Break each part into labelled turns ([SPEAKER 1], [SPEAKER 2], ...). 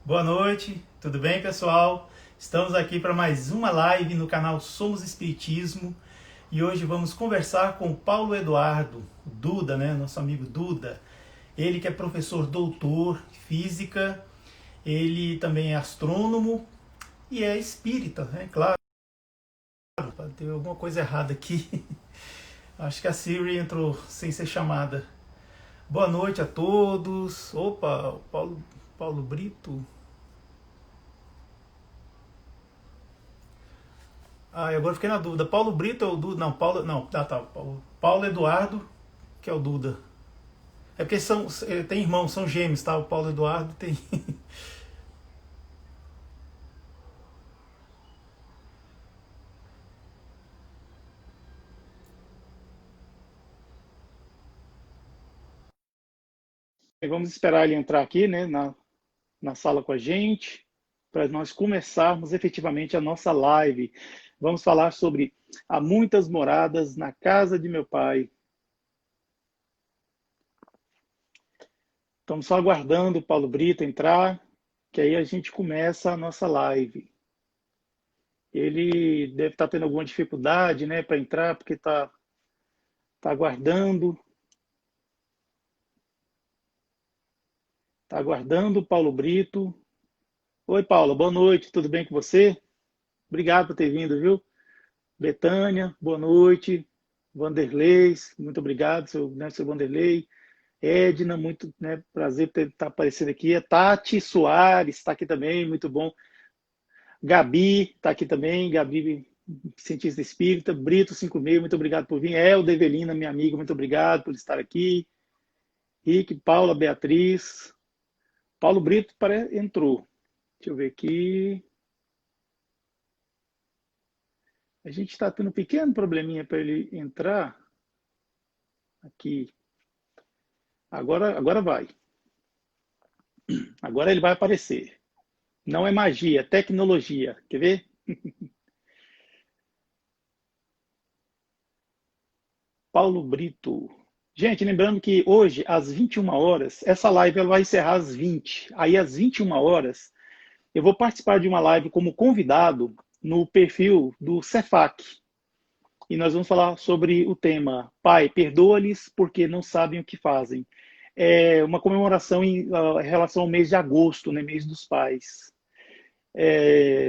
[SPEAKER 1] Boa noite, tudo bem, pessoal? Estamos aqui para mais uma live no canal Somos Espiritismo e hoje vamos conversar com o Paulo Eduardo, o Duda, né? Nosso amigo Duda. Ele que é professor doutor de física, ele também é astrônomo e é espírita, né? Claro, tem alguma coisa errada aqui. Acho que a Siri entrou sem ser chamada. Boa noite a todos. Opa, o Paulo Brito. Ah, agora fiquei na dúvida. Paulo Brito é o Duda? Não, Paulo. Não, tá. Paulo Eduardo, que é o Duda. É porque tem irmãos, são gêmeos, tá? O Paulo Eduardo tem. Vamos esperar ele entrar aqui, né, na sala com a gente, para nós começarmos efetivamente a nossa live. Vamos falar sobre há muitas moradas na casa de meu pai. Estamos só aguardando o Paulo Brito entrar, que aí a gente começa a nossa live. Ele deve estar tendo alguma dificuldade, né, para entrar, porque tá aguardando. Tá aguardando o Paulo Brito. Oi, Paulo, boa noite, tudo bem com você? Obrigado por ter vindo, viu? Betânia, boa noite. Vanderlei, muito obrigado, seu Vanderlei. Edna, muito, né, prazer ter estar aparecendo aqui. A Tati Soares está aqui também, muito bom. Gabi está aqui também, Gabi, cientista espírita. Brito 56, muito obrigado por vir. Elda Evelina, minha amiga, muito obrigado por estar aqui. Rick, Paula, Beatriz. Paulo Brito entrou. Deixa eu ver aqui. A gente está tendo um pequeno probleminha para ele entrar aqui. Agora vai. Agora ele vai aparecer. Não é magia, é tecnologia. Quer ver? Paulo Brito. Gente, lembrando que hoje, às 21 horas, essa live ela vai encerrar às 20. Aí, às 21 horas, eu vou participar de uma live como convidado no perfil do Cefac. E nós vamos falar sobre o tema Pai, perdoa-lhes porque não sabem o que fazem. É uma comemoração em relação ao mês de agosto, né, mês dos pais.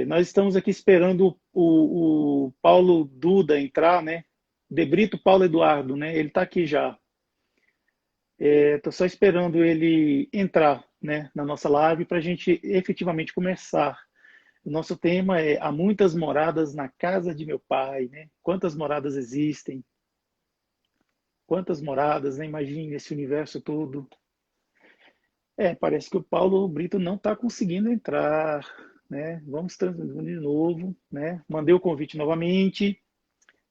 [SPEAKER 1] Nós estamos aqui esperando o Paulo Duda entrar, né? De Brito Paulo Eduardo, né? Ele está aqui já. Estou só esperando ele entrar, né, na nossa live para a gente efetivamente começar. O nosso tema é Há muitas moradas na casa de meu pai, né? Quantas moradas existem? Quantas moradas, né? Imagine esse universo todo. Parece que o Paulo Brito não está conseguindo entrar, né? Vamos transmitir de novo, né? Mandei o convite novamente.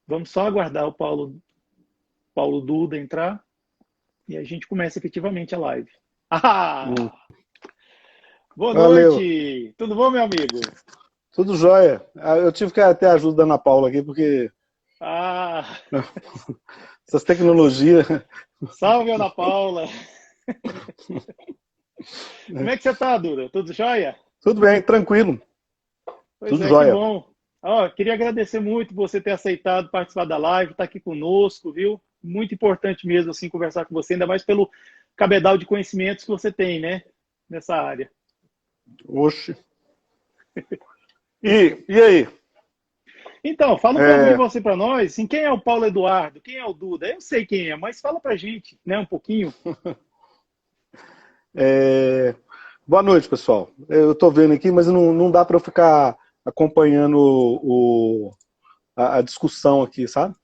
[SPEAKER 1] Vamos só aguardar o Paulo Duda entrar e a gente começa efetivamente a live.
[SPEAKER 2] Hum,
[SPEAKER 1] Ah! Boa
[SPEAKER 2] Valeu,
[SPEAKER 1] noite! Tudo bom, meu amigo?
[SPEAKER 2] tudo jóia. Eu tive que ter a ajuda da Ana Paula aqui, porque
[SPEAKER 1] Ah!
[SPEAKER 2] essas tecnologias.
[SPEAKER 1] Salve, Ana Paula! Como é que você tá, Dura? Tudo jóia?
[SPEAKER 2] Tudo bem, tranquilo,
[SPEAKER 1] Pois
[SPEAKER 2] tudo
[SPEAKER 1] é, que
[SPEAKER 2] jóia.
[SPEAKER 1] bom. Ó, queria agradecer muito você ter aceitado participar da live, estar aqui conosco, viu? Muito importante mesmo, assim, conversar com você, ainda mais pelo cabedal de conhecimentos que você tem, né? Nessa área.
[SPEAKER 2] Oxe. E aí?
[SPEAKER 1] Então, fala um pouco de
[SPEAKER 2] É,
[SPEAKER 1] você para nós. Assim, quem é o Paulo Eduardo? Quem é o Duda? Eu sei quem é, mas fala pra gente, né, um pouquinho.
[SPEAKER 2] é, Boa noite, pessoal. Eu estou vendo aqui, mas não dá para eu ficar acompanhando a discussão aqui, sabe?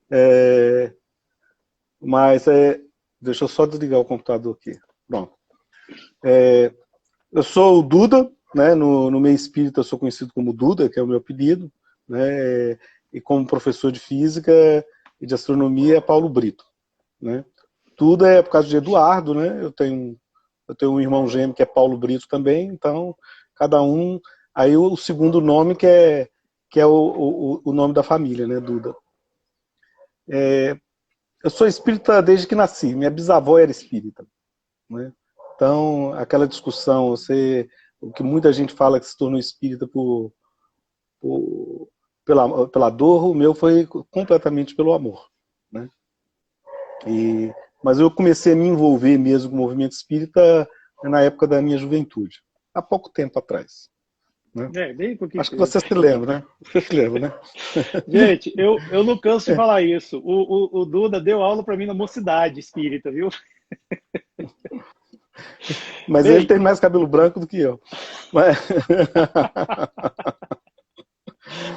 [SPEAKER 2] É, mas deixa eu só desligar o computador aqui. Pronto. Eu sou o Duda, né? No meio espírita eu sou conhecido como Duda, que é o meu apelido, né? E como professor de física e de astronomia é Paulo Brito, né? Tudo é por causa de Eduardo, né? Eu tenho um irmão gêmeo que é Paulo Brito também, então cada um. Aí o segundo nome que é o nome da família, né? Duda. Eu sou espírita desde que nasci. Minha bisavó era espírita, né? Então, aquela discussão, você O que muita gente fala que se tornou espírita pela dor, o meu foi completamente pelo amor, né? Mas eu comecei a me envolver mesmo com o movimento espírita na época da minha juventude, há pouco tempo atrás, né?
[SPEAKER 1] Bem pouquinho
[SPEAKER 2] Acho que
[SPEAKER 1] tempo.
[SPEAKER 2] você se lembra, né? Você se lembra, né?
[SPEAKER 1] Gente, eu não canso de falar isso. O Duda deu aula para mim na mocidade espírita, viu?
[SPEAKER 2] Mas ele
[SPEAKER 1] Bem,
[SPEAKER 2] tem mais cabelo branco do que eu. Mas...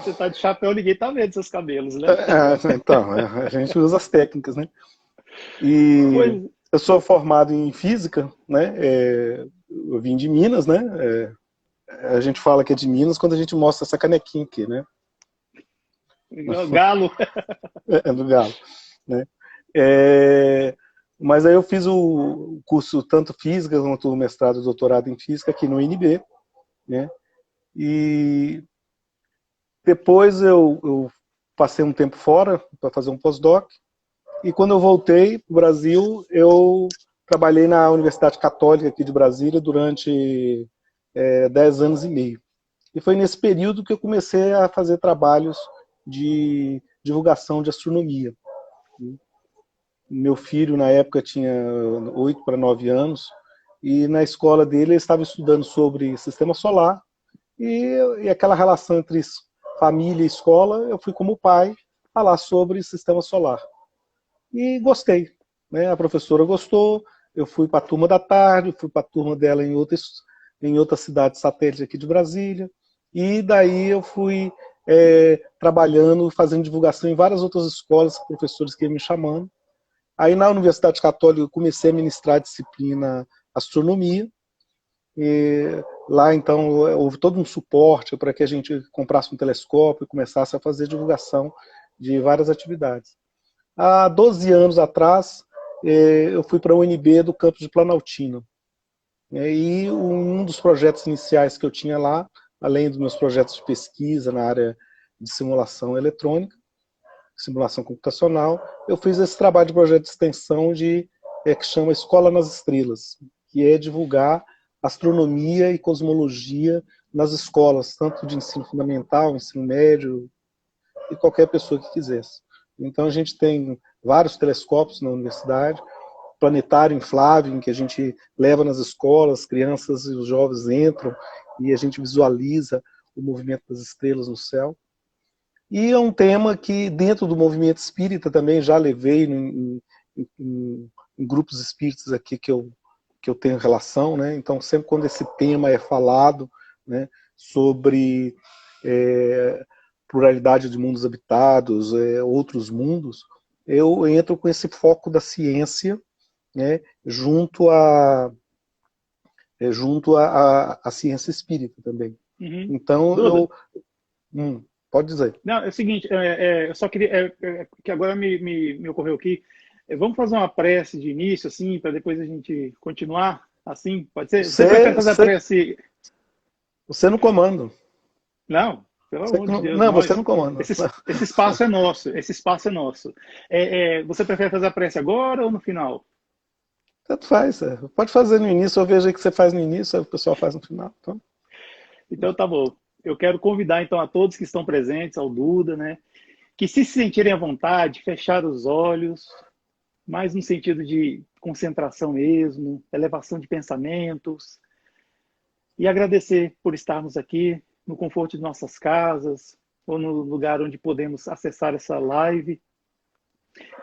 [SPEAKER 1] você tá de chapéu, ninguém tá vendo seus cabelos, né?
[SPEAKER 2] Então, a gente usa as técnicas, né? E
[SPEAKER 1] Pois,
[SPEAKER 2] eu sou formado em física, né? Eu vim de Minas, né? A gente fala que é de Minas quando a gente mostra essa canequinha aqui, né?
[SPEAKER 1] Galo.
[SPEAKER 2] É do Galo, né? Mas aí eu fiz o curso tanto física quanto o mestrado e doutorado em física aqui no INB, né? E depois eu passei um tempo fora para fazer um pós-doc, e quando eu voltei para o Brasil, eu trabalhei na Universidade Católica aqui de Brasília durante 10 anos e meio. E foi nesse período que eu comecei a fazer trabalhos de divulgação de astronomia. Meu filho, na época, tinha 8 para 9 anos, e na escola dele ele estava estudando sobre sistema solar, e aquela relação entre família e escola, eu fui como pai falar sobre sistema solar. E gostei, né? A professora gostou, eu fui para a turma da tarde, fui para a turma dela em outra cidade satélite aqui de Brasília, e daí eu fui trabalhando, fazendo divulgação em várias outras escolas, professores que iam me chamando. Aí na Universidade Católica eu comecei a ministrar a disciplina astronomia, e lá então houve todo um suporte para que a gente comprasse um telescópio e começasse a fazer divulgação de várias atividades. Há 12 anos atrás, eu fui para a UNB do campus de Planaltina. E um dos projetos iniciais que eu tinha lá, além dos meus projetos de pesquisa na área de simulação eletrônica, simulação computacional, eu fiz esse trabalho de projeto de extensão que chama Escola nas Estrelas, que é divulgar astronomia e cosmologia nas escolas, tanto de ensino fundamental, ensino médio, e qualquer pessoa que quisesse. Então a gente tem vários telescópios na universidade, planetário inflável, em que a gente leva nas escolas, as crianças e os jovens entram e a gente visualiza o movimento das estrelas no céu. E é um tema que dentro do movimento espírita também já levei em grupos espíritas aqui que eu tenho relação, né? Então sempre quando esse tema é falado, né, sobre pluralidade de mundos habitados, outros mundos, eu entro com esse foco da ciência, né, junto à ciência espírita também.
[SPEAKER 1] uhum.
[SPEAKER 2] Então
[SPEAKER 1] Duda,
[SPEAKER 2] pode dizer.
[SPEAKER 1] não, é o seguinte, eu só queria, que agora me ocorreu aqui, vamos fazer uma prece de início, assim, para depois a gente continuar, assim, pode ser? Você prefere fazer a prece?
[SPEAKER 2] Você não comanda.
[SPEAKER 1] Não, pelo amor de Deus,
[SPEAKER 2] Não, você não comanda.
[SPEAKER 1] Esse espaço é nosso, esse espaço é nosso. Você prefere fazer a prece agora ou no final?
[SPEAKER 2] Tanto faz. Pode fazer no início, eu vejo aí que você faz no início, aí o pessoal faz no final.
[SPEAKER 1] Então tá bom. Eu quero convidar então a todos que estão presentes, ao Duda, né, que se sentirem à vontade, fechar os olhos, mais no sentido de concentração mesmo, elevação de pensamentos, e agradecer por estarmos aqui no conforto de nossas casas, ou no lugar onde podemos acessar essa live.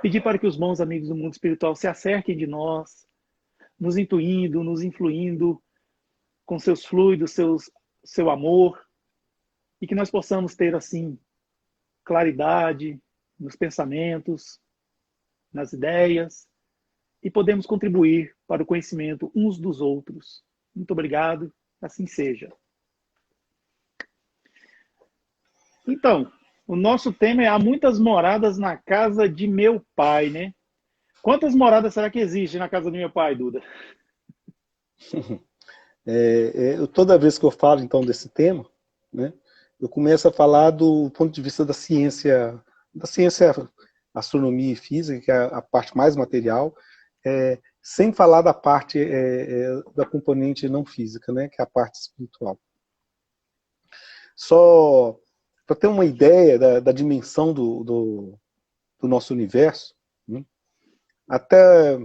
[SPEAKER 1] Pedir para que os bons amigos do mundo espiritual se acerquem de nós, nos intuindo, nos influindo com seus fluidos, seu amor, e que nós possamos ter, assim, claridade nos pensamentos, nas ideias, e podemos contribuir para o conhecimento uns dos outros. Muito obrigado, assim seja. Então, o nosso tema é: há muitas moradas na casa de meu pai, né? Quantas moradas será que existem na casa do meu pai, Duda?
[SPEAKER 2] Toda vez que eu falo, então, desse tema, né, eu começo a falar do ponto de vista da ciência astronomia e física, que é a parte mais material, sem falar da parte da componente não física, né, que é a parte espiritual. Só para ter uma ideia da dimensão do nosso universo, né, até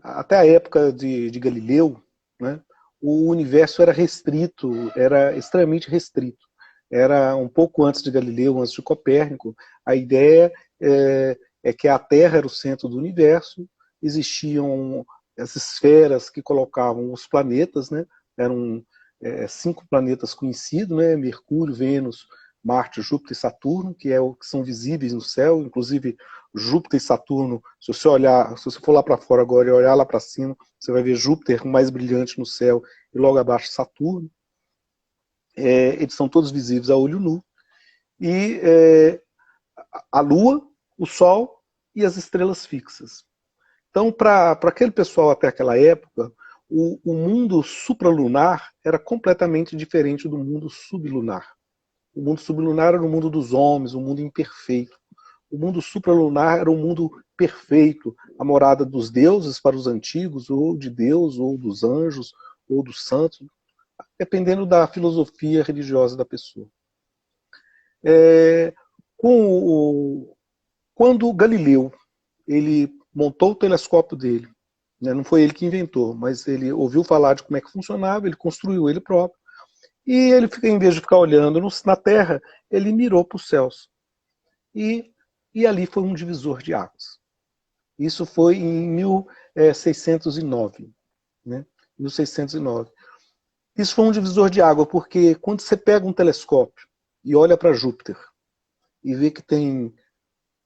[SPEAKER 2] a época de Galileu, né, o universo era restrito, era extremamente restrito. Era um pouco antes de Galileu, antes de Copérnico. A ideia é que a Terra era o centro do universo, existiam as esferas que colocavam os planetas, né? Eram 5 planetas conhecidos, né? Mercúrio, Vênus, Marte, Júpiter e Saturno, que são visíveis no céu. Inclusive Júpiter e Saturno, se você for lá para fora agora e olhar lá para cima, você vai ver Júpiter mais brilhante no céu e logo abaixo Saturno. Eles são todos visíveis a olho nu. E a Lua, o Sol e as estrelas fixas. Então, para aquele pessoal até aquela época, o mundo supralunar era completamente diferente do mundo sublunar. O mundo sublunar era o mundo dos homens, o mundo imperfeito. O mundo supralunar era o mundo perfeito, a morada dos deuses para os antigos, ou de Deus, ou dos anjos, ou dos santos, dependendo da filosofia religiosa da pessoa. Quando Galileu ele montou o telescópio dele, né, não foi ele que inventou, mas ele ouviu falar de como é que funcionava, ele construiu ele próprio, e ele, em vez de ficar olhando na Terra, ele mirou para os céus. E ali foi um divisor de águas. Isso foi em 1609. Né? 1609. Isso foi um divisor de água, porque quando você pega um telescópio e olha para Júpiter e vê que tem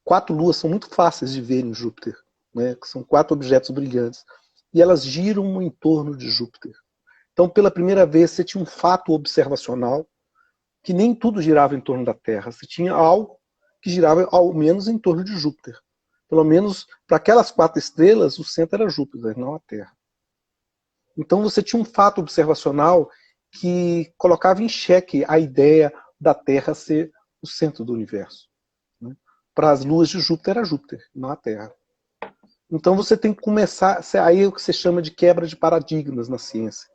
[SPEAKER 2] 4 luas, são muito fáceis de ver em Júpiter, né? Que são 4 objetos brilhantes, e elas giram em torno de Júpiter. Então, pela primeira vez, você tinha um fato observacional que nem tudo girava em torno da Terra. Você tinha algo que girava ao menos em torno de Júpiter. Pelo menos para aquelas 4 estrelas, o centro era Júpiter, não a Terra. Então você tinha um fato observacional que colocava em xeque a ideia da Terra ser o centro do universo. Né? Para as luas de Júpiter era Júpiter, não a Terra. Então você tem que começar, aí é o que se chama de quebra de paradigmas na ciência.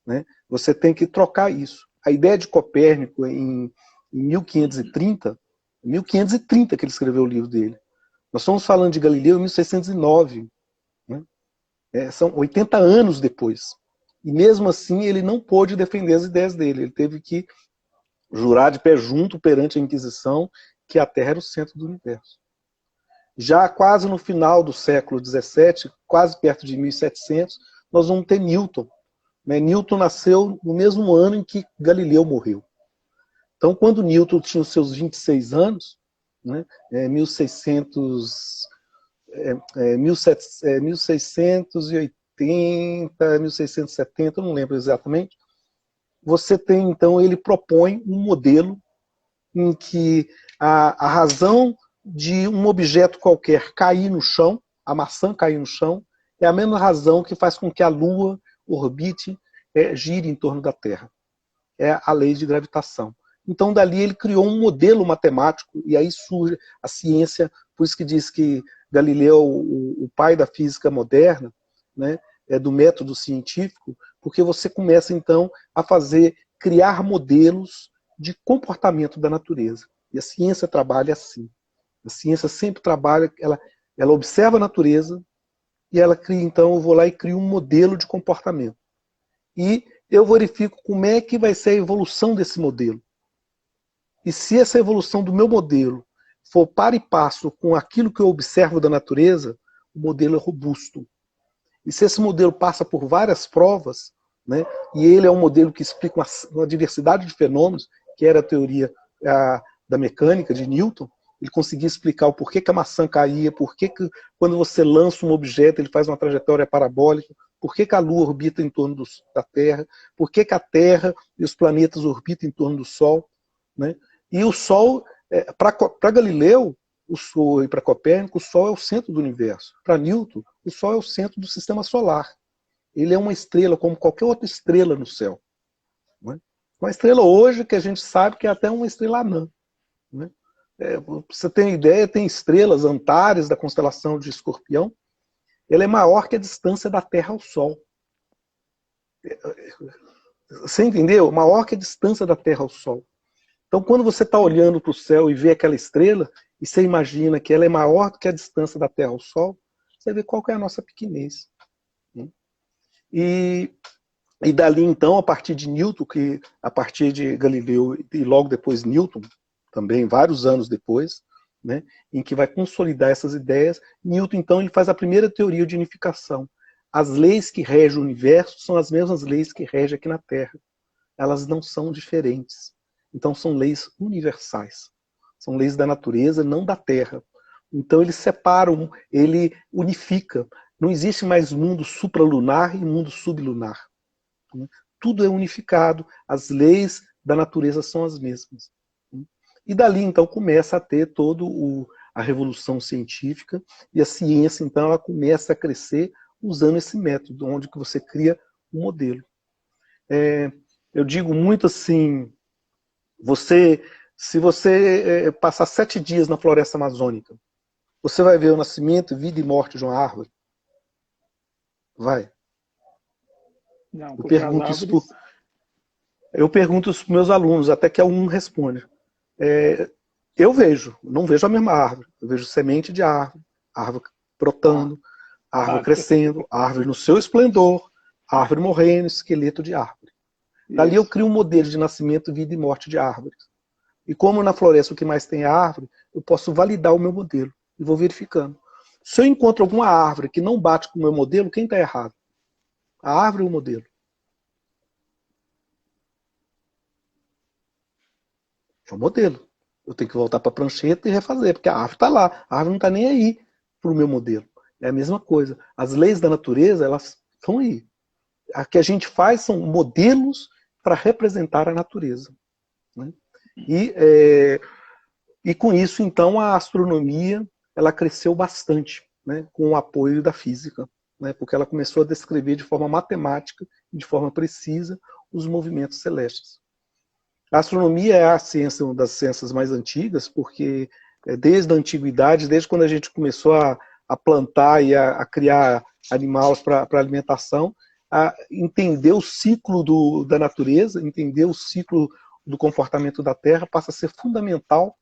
[SPEAKER 2] Né? Você tem que trocar isso. A ideia de Copérnico em 1530 que ele escreveu o livro dele. Nós estamos falando de Galileu em 1609. Né? São 80 anos depois. E mesmo assim ele não pôde defender as ideias dele. Ele teve que jurar de pé junto perante a Inquisição que a Terra era o centro do universo. Já quase no final do século XVII, quase perto de 1700, nós vamos ter Newton. Newton nasceu no mesmo ano em que Galileu morreu. Então, quando Newton tinha os seus 26 anos, né, 1680, 1670, eu não lembro exatamente, você tem, então, ele propõe um modelo em que a razão de um objeto qualquer cair no chão, a maçã cair no chão, é a mesma razão que faz com que a Lua orbite, gire em torno da Terra. É a lei de gravitação. Então, dali ele criou um modelo matemático, e aí surge a ciência, por isso que diz que Galileu, o pai da física moderna, né, do método científico, porque você começa, então, a criar modelos de comportamento da natureza. E a ciência trabalha assim. A ciência sempre trabalha, ela observa a natureza, e ela cria, então, eu vou lá e crio um modelo de comportamento. E eu verifico como é que vai ser a evolução desse modelo. E se essa evolução do meu modelo for par e passo com aquilo que eu observo da natureza, o modelo é robusto. E se esse modelo passa por várias provas, né, e ele é um modelo que explica uma diversidade de fenômenos, que era a teoria da mecânica de Newton, ele conseguia explicar o porquê que a maçã caía, porquê que quando você lança um objeto ele faz uma trajetória parabólica, porquê que a Lua orbita em torno da Terra, porquê que a Terra e os planetas orbitam em torno do Sol. Né? E o Sol, para Galileu e para Copérnico, o Sol é o centro do universo. Para Newton, o Sol é o centro do sistema solar. Ele é uma estrela, como qualquer outra estrela no céu. Né? Uma estrela hoje que a gente sabe que é até uma estrela anã. Né? Pra você ter ideia, tem estrelas, Antares, da constelação de Escorpião, ela é maior que a distância da Terra ao Sol. Você entendeu? Maior que a distância da Terra ao Sol. Então, quando você está olhando para o céu e vê aquela estrela, e você imagina que ela é maior do que a distância da Terra ao Sol, você vê qual que é a nossa pequenez. E dali, então, a partir de Newton, que a partir de Galileu e logo depois Newton, também vários anos depois, né, em que vai consolidar essas ideias, Newton, então, ele faz a primeira teoria de unificação. As leis que regem o universo são as mesmas leis que regem aqui na Terra. Elas não são diferentes. Então, são leis universais. São leis da natureza, não da Terra. Então, ele separa, ele unifica. Não existe mais mundo supralunar e mundo sublunar. Tudo é unificado, as leis da natureza são as mesmas. E dali, então, começa a ter toda a revolução científica, e a ciência, então, ela começa a crescer usando esse método, onde que você cria um modelo. Eu digo muito assim, se você passar 7 dias na floresta amazônica, você vai ver o nascimento, vida e morte de uma árvore? Vai.
[SPEAKER 1] Não,
[SPEAKER 2] Eu
[SPEAKER 1] porque as
[SPEAKER 2] pergunto isso
[SPEAKER 1] árvores...
[SPEAKER 2] eu pergunto isso para meus alunos, até que algum responde. Eu não vejo a mesma árvore. Eu vejo semente de árvore, árvore brotando, árvore crescendo, árvore no seu esplendor, árvore morrendo, esqueleto de árvore. Dali eu crio um modelo de nascimento, vida e morte de árvores. E como na floresta o que mais tem é árvore, eu posso validar o meu modelo e vou verificando. Se eu encontro alguma árvore que não bate com o meu modelo, quem está errado? A árvore ou o modelo? É o modelo. Eu tenho que voltar para a prancheta e refazer, porque a árvore está lá. A árvore não está nem aí para o meu modelo. É a mesma coisa. As leis da natureza, elas estão aí. O que a gente faz são modelos para representar a natureza. Né? E com isso, então, a astronomia ela cresceu bastante, né, com o apoio da física, né, porque ela começou a descrever de forma matemática e de forma precisa os movimentos celestes. A astronomia é a ciência, uma das ciências mais antigas, porque desde a antiguidade, desde quando a gente começou a plantar e a criar animais para alimentação, a entender o ciclo da natureza, entender o ciclo do comportamento da Terra, passa a ser fundamental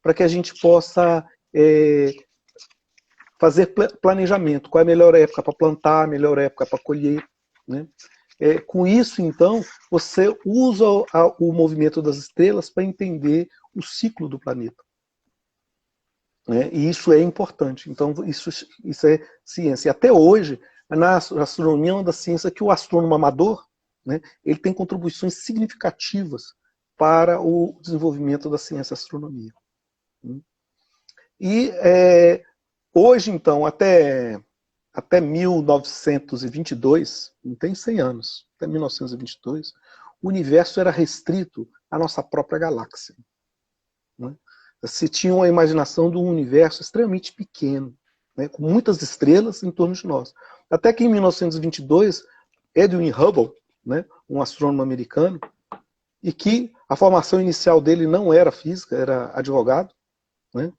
[SPEAKER 2] para que a gente possa fazer planejamento. Qual é a melhor época para plantar, a melhor época para colher. Né? Com isso, então, você usa o movimento das estrelas para entender o ciclo do planeta. Né? E isso é importante. Então, isso é ciência. E até hoje, na astronomia é uma das ciências que o astrônomo amador, né, ele tem contribuições significativas para o desenvolvimento da ciência astronomia. E hoje, então, até 1922, não tem 100 anos, até 1922, o universo era restrito à nossa própria galáxia. Né? Se tinha uma imaginação de um universo extremamente pequeno, né, com muitas estrelas em torno de nós. Até que em 1922, Edwin Hubble, né, um astrônomo americano, e que a formação inicial dele não era física, era advogado, né?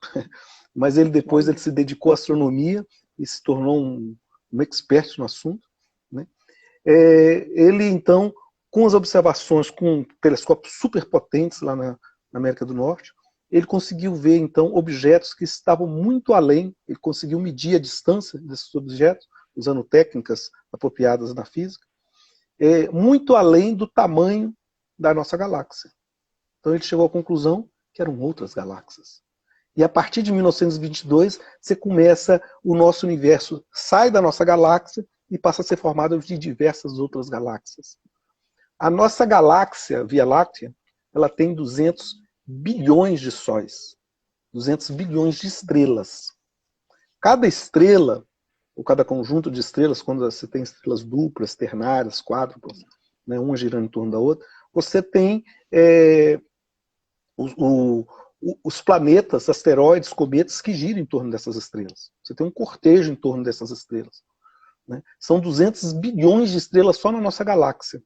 [SPEAKER 2] Mas ele depois ele se dedicou à astronomia e se tornou um expert no assunto. Né? Ele, então, com as observações com telescópios superpotentes lá na América do Norte, ele conseguiu ver, então, objetos que estavam muito além, ele conseguiu medir a distância desses objetos, usando técnicas apropriadas na física, muito além do tamanho da nossa galáxia. Então ele chegou à conclusão que eram outras galáxias. E a partir de 1922, você começa, o nosso universo sai da nossa galáxia e passa a ser formado de diversas outras galáxias. A nossa galáxia, Via Láctea, ela tem 200 bilhões de sóis, 200 bilhões de estrelas. Cada estrela, ou cada conjunto de estrelas, quando você tem estrelas duplas, ternárias, quádruplas, né, uma girando em torno da outra, você tem os planetas, asteroides, cometas que giram em torno dessas estrelas. Você tem um cortejo em torno dessas estrelas. Né? São 200 bilhões de estrelas só na nossa galáxia,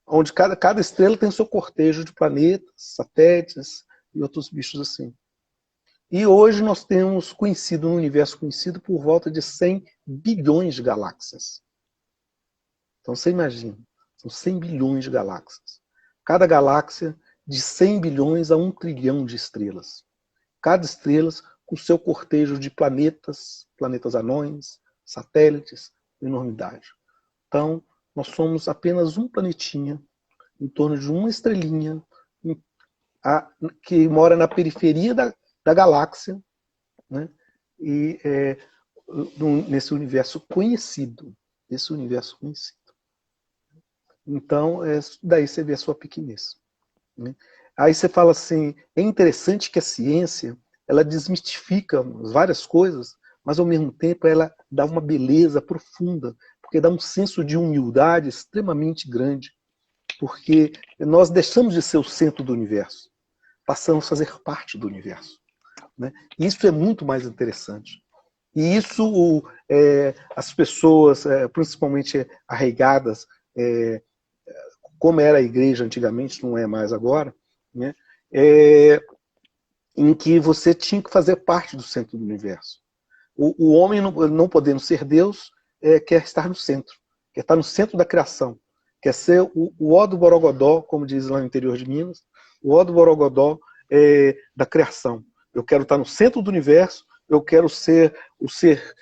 [SPEAKER 2] onde cada estrela tem seu cortejo de planetas, satélites e outros bichos assim. E hoje nós temos conhecido, um universo conhecido por volta de 100 bilhões de galáxias. Então você imagina, são 100 bilhões de galáxias. Cada galáxia de 100 bilhões a 1 trilhão de estrelas. Cada estrela com seu cortejo de planetas, planetas anões, satélites, enormidade. Então, nós somos apenas um planetinha, em torno de uma estrelinha, que mora na periferia da galáxia, né? E nesse universo conhecido. Esse universo conhecido. Então, daí você vê a sua pequenez. Né? Aí você fala assim, é interessante que a ciência, ela desmistifica várias coisas, mas ao mesmo tempo ela dá uma beleza profunda, porque dá um senso de humildade extremamente grande, porque nós deixamos de ser o centro do universo, passamos a fazer parte do universo. Né? E isso é muito mais interessante. E isso as pessoas, principalmente arraigadas, como era a igreja antigamente, não é mais agora, né? Em que você tinha que fazer parte do centro do universo. O homem, não podendo ser Deus, quer estar no centro, quer estar no centro da criação, quer ser o ó do Borogodó, como diz lá no interior de Minas, o ó do Borogodó da criação. Eu quero estar no centro do universo, eu quero ser o ser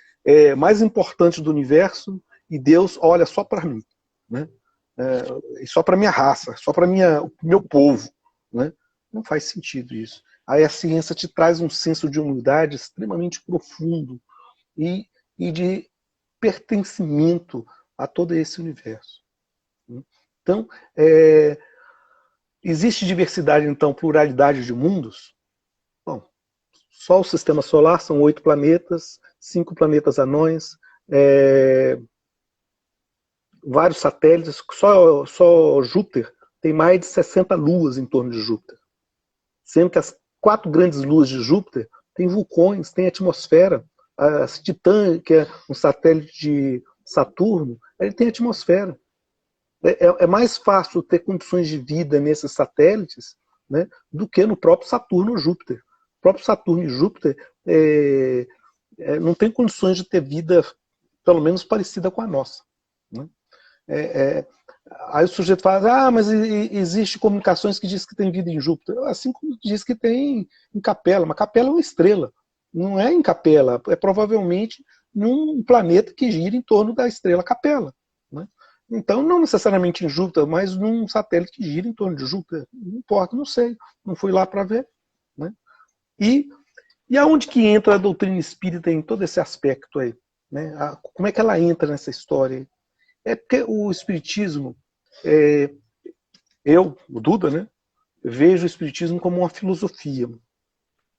[SPEAKER 2] mais importante do universo, e Deus olha só para mim, né? Só para minha raça, só para meu povo, né? Não faz sentido isso. Aí a ciência te traz um senso de humildade extremamente profundo e de pertencimento a todo esse universo. Então, existe diversidade, então, pluralidade de mundos? Bom, só o sistema solar são 8 planetas, 5 planetas anões, vários satélites, só Júpiter tem mais de 60 luas em torno de Júpiter. Sendo que as 4 grandes luas de Júpiter têm vulcões, têm atmosfera. A Titã, que é um satélite de Saturno, ele tem atmosfera. É mais fácil ter condições de vida nesses satélites, né, do que no próprio Saturno ou Júpiter. O próprio Saturno e Júpiter não tem condições de ter vida, pelo menos, parecida com a nossa. Né? Aí o sujeito fala, mas existe comunicações que diz que tem vida em Júpiter. Assim como diz que tem em Capela. Mas Capela é uma estrela. Não é em Capela. É provavelmente num planeta que gira em torno da estrela Capela. Né? Então, não necessariamente em Júpiter, mas num satélite que gira em torno de Júpiter. Não importa, não sei. Não fui lá para ver. Né? E aonde que entra a doutrina espírita em todo esse aspecto aí? Né? Como é que ela entra nessa história aí? É porque o Espiritismo, o Duda, né, vejo o Espiritismo como uma filosofia,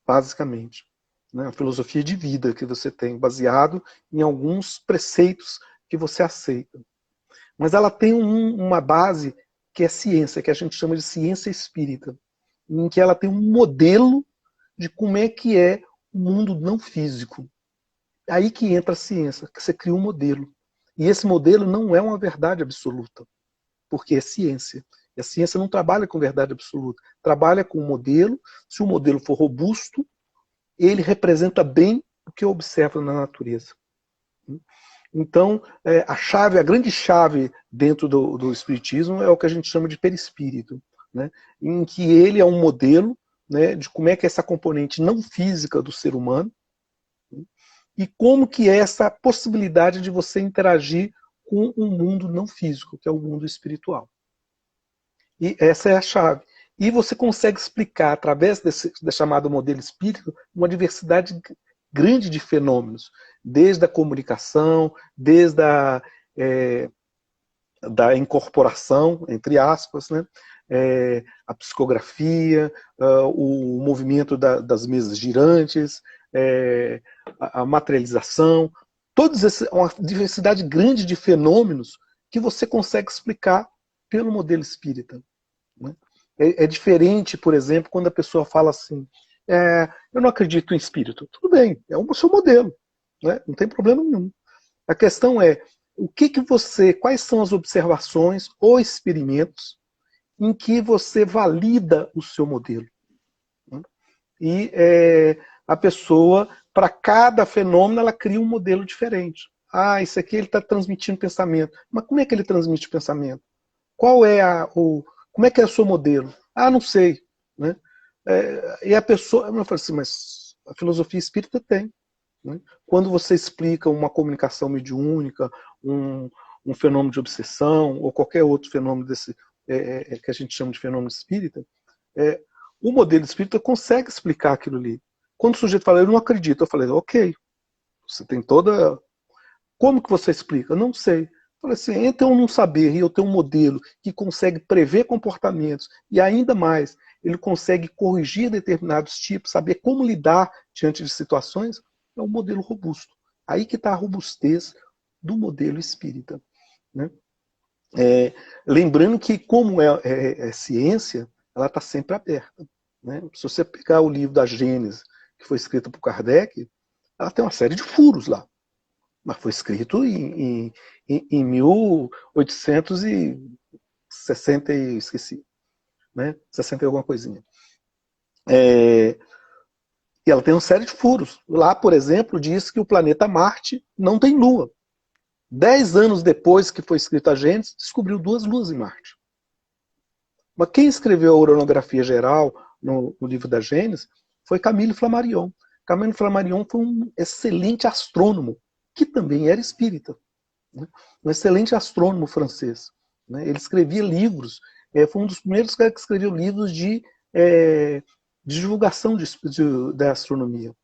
[SPEAKER 2] basicamente. Né, uma filosofia de vida que você tem, baseado em alguns preceitos que você aceita. Mas ela tem uma base que é ciência, que a gente chama de ciência espírita, em que ela tem um modelo de como é que é o mundo não físico. É aí que entra a ciência, que você cria um modelo. E esse modelo não é uma verdade absoluta, porque é ciência. E a ciência não trabalha com verdade absoluta, trabalha com um modelo. Se o modelo for robusto, ele representa bem o que observa na natureza. Então, a grande chave dentro do Espiritismo é o que a gente chama de perispírito, né? Em que ele é um modelo, né, de como é que é essa componente não física do ser humano, e como que é essa possibilidade de você interagir com um mundo não físico, que é o mundo espiritual. E essa é a chave. E você consegue explicar, através desse chamado modelo espírito, uma diversidade grande de fenômenos, desde a comunicação, desde da incorporação, entre aspas, né? A psicografia, o movimento das mesas girantes, a materialização, uma diversidade grande de fenômenos que você consegue explicar pelo modelo espírita. Né? É diferente, por exemplo, quando a pessoa fala assim, eu não acredito em espírito. Tudo bem, é o seu modelo, né? Não tem problema nenhum. A questão é, quais são as observações ou experimentos em que você valida o seu modelo? Né? E a pessoa, para cada fenômeno, ela cria um modelo diferente. Ah, isso aqui ele está transmitindo pensamento. Mas como é que ele transmite pensamento? Qual é como é que é o seu modelo? Ah, não sei. Né? E a pessoa, eu falo assim, mas a filosofia espírita tem. Né? Quando você explica uma comunicação mediúnica, um fenômeno de obsessão, ou qualquer outro fenômeno desse, que a gente chama de fenômeno espírita, o modelo espírita consegue explicar aquilo ali. Quando o sujeito fala, eu não acredito, eu falei, ok, você tem toda... Como que você explica? Eu não sei. Eu falei assim, entre eu não saber e eu ter um modelo que consegue prever comportamentos e ainda mais, ele consegue corrigir determinados tipos, saber como lidar diante de situações, é um modelo robusto. Aí que está a robustez do modelo espírita. Né? Lembrando que, como é ciência, ela está sempre aberta. Né? Se você pegar o livro da Gênese, que foi escrito por Kardec, ela tem uma série de furos lá. Mas foi escrito em 1860 e esqueci. Né? 60 e alguma coisinha. E ela tem uma série de furos. Lá, por exemplo, diz que o planeta Marte não tem lua. 10 anos depois que foi escrita a Gênesis, descobriu 2 luas em Marte. Mas quem escreveu a Uranografia Geral no livro da Gênesis foi Camille Flammarion. Camille Flammarion foi um excelente astrônomo, que também era espírita. Né? Um excelente astrônomo francês. Né? Ele escrevia livros, foi um dos primeiros que escreveu livros de divulgação da astronomia.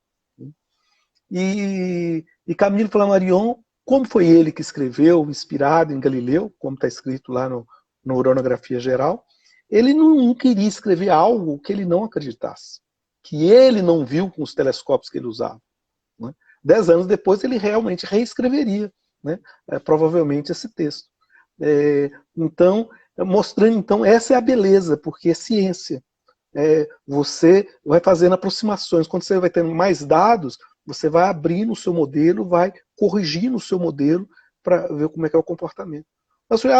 [SPEAKER 2] E Camille Flammarion, como foi ele que escreveu, inspirado em Galileu, como está escrito lá no Uranografia Geral, ele não queria escrever algo que ele não acreditasse, que ele não viu com os telescópios que ele usava. Né? 10 anos depois ele realmente reescreveria, né? Provavelmente esse texto. Então, mostrando, então, essa é a beleza, porque é ciência. Você vai fazendo aproximações. Quando você vai tendo mais dados, você vai abrindo o seu modelo, vai corrigindo o seu modelo para ver como é que é o comportamento.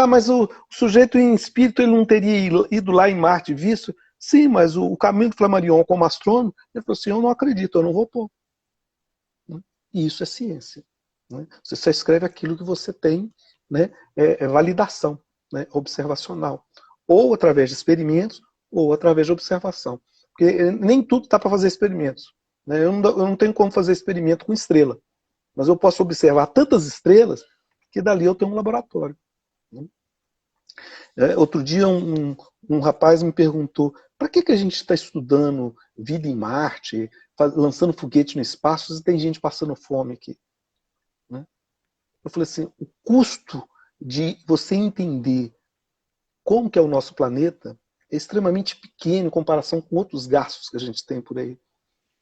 [SPEAKER 2] Mas o sujeito em espírito ele não teria ido lá em Marte visto? Sim, mas o Camille Flammarion, como astrônomo, ele falou assim, eu não acredito, eu não vou pôr. E isso é ciência. Né? Você só escreve aquilo que você tem, né, validação, né, observacional. Ou através de experimentos, ou através de observação. Porque nem tudo está para fazer experimentos. Né? Eu não tenho como fazer experimento com estrela. Mas eu posso observar tantas estrelas que dali eu tenho um laboratório. Né? Outro dia um rapaz me perguntou, para que a gente está estudando vida em Marte, lançando foguete no espaço, se tem gente passando fome aqui? Né? Eu falei assim, o custo de você entender como que é o nosso planeta é extremamente pequeno em comparação com outros gastos que a gente tem por aí.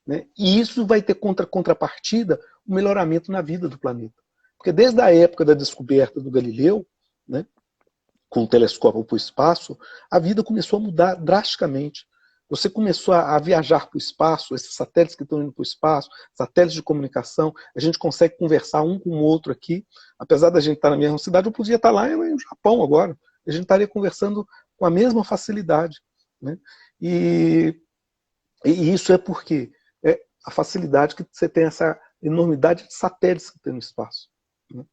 [SPEAKER 2] Né? E isso vai ter contrapartida o melhoramento na vida do planeta. Porque desde a época da descoberta do Galileu, né, com o telescópio para o espaço, a vida começou a mudar drasticamente. Você começou a viajar para o espaço, esses satélites que estão indo para o espaço, satélites de comunicação, a gente consegue conversar um com o outro aqui. Apesar da gente estar na mesma cidade, eu podia estar lá no Japão agora. A gente estaria conversando com a mesma facilidade. Né? E isso é porque a facilidade que você tem, essa enormidade de satélites que tem no espaço. Né?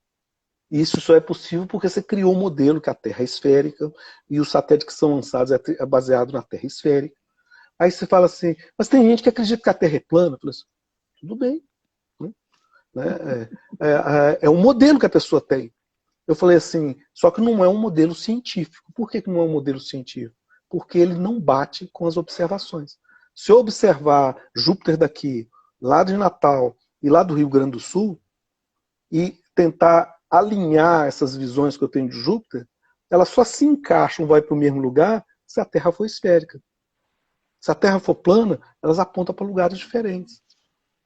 [SPEAKER 2] E isso só é possível porque você criou um modelo que a Terra é esférica e os satélites que são lançados é baseado na Terra esférica. Aí você fala assim, mas tem gente que acredita que a Terra é plana. Eu falo assim, tudo bem. Né? É um modelo que a pessoa tem. Eu falei assim, só que não é um modelo científico. Por que não é um modelo científico? Porque ele não bate com as observações. Se eu observar Júpiter daqui, lá de Natal e lá do Rio Grande do Sul, e tentar alinhar essas visões que eu tenho de Júpiter, elas só se encaixam, vai para o mesmo lugar, se a Terra for esférica. Se a Terra for plana, elas apontam para lugares diferentes.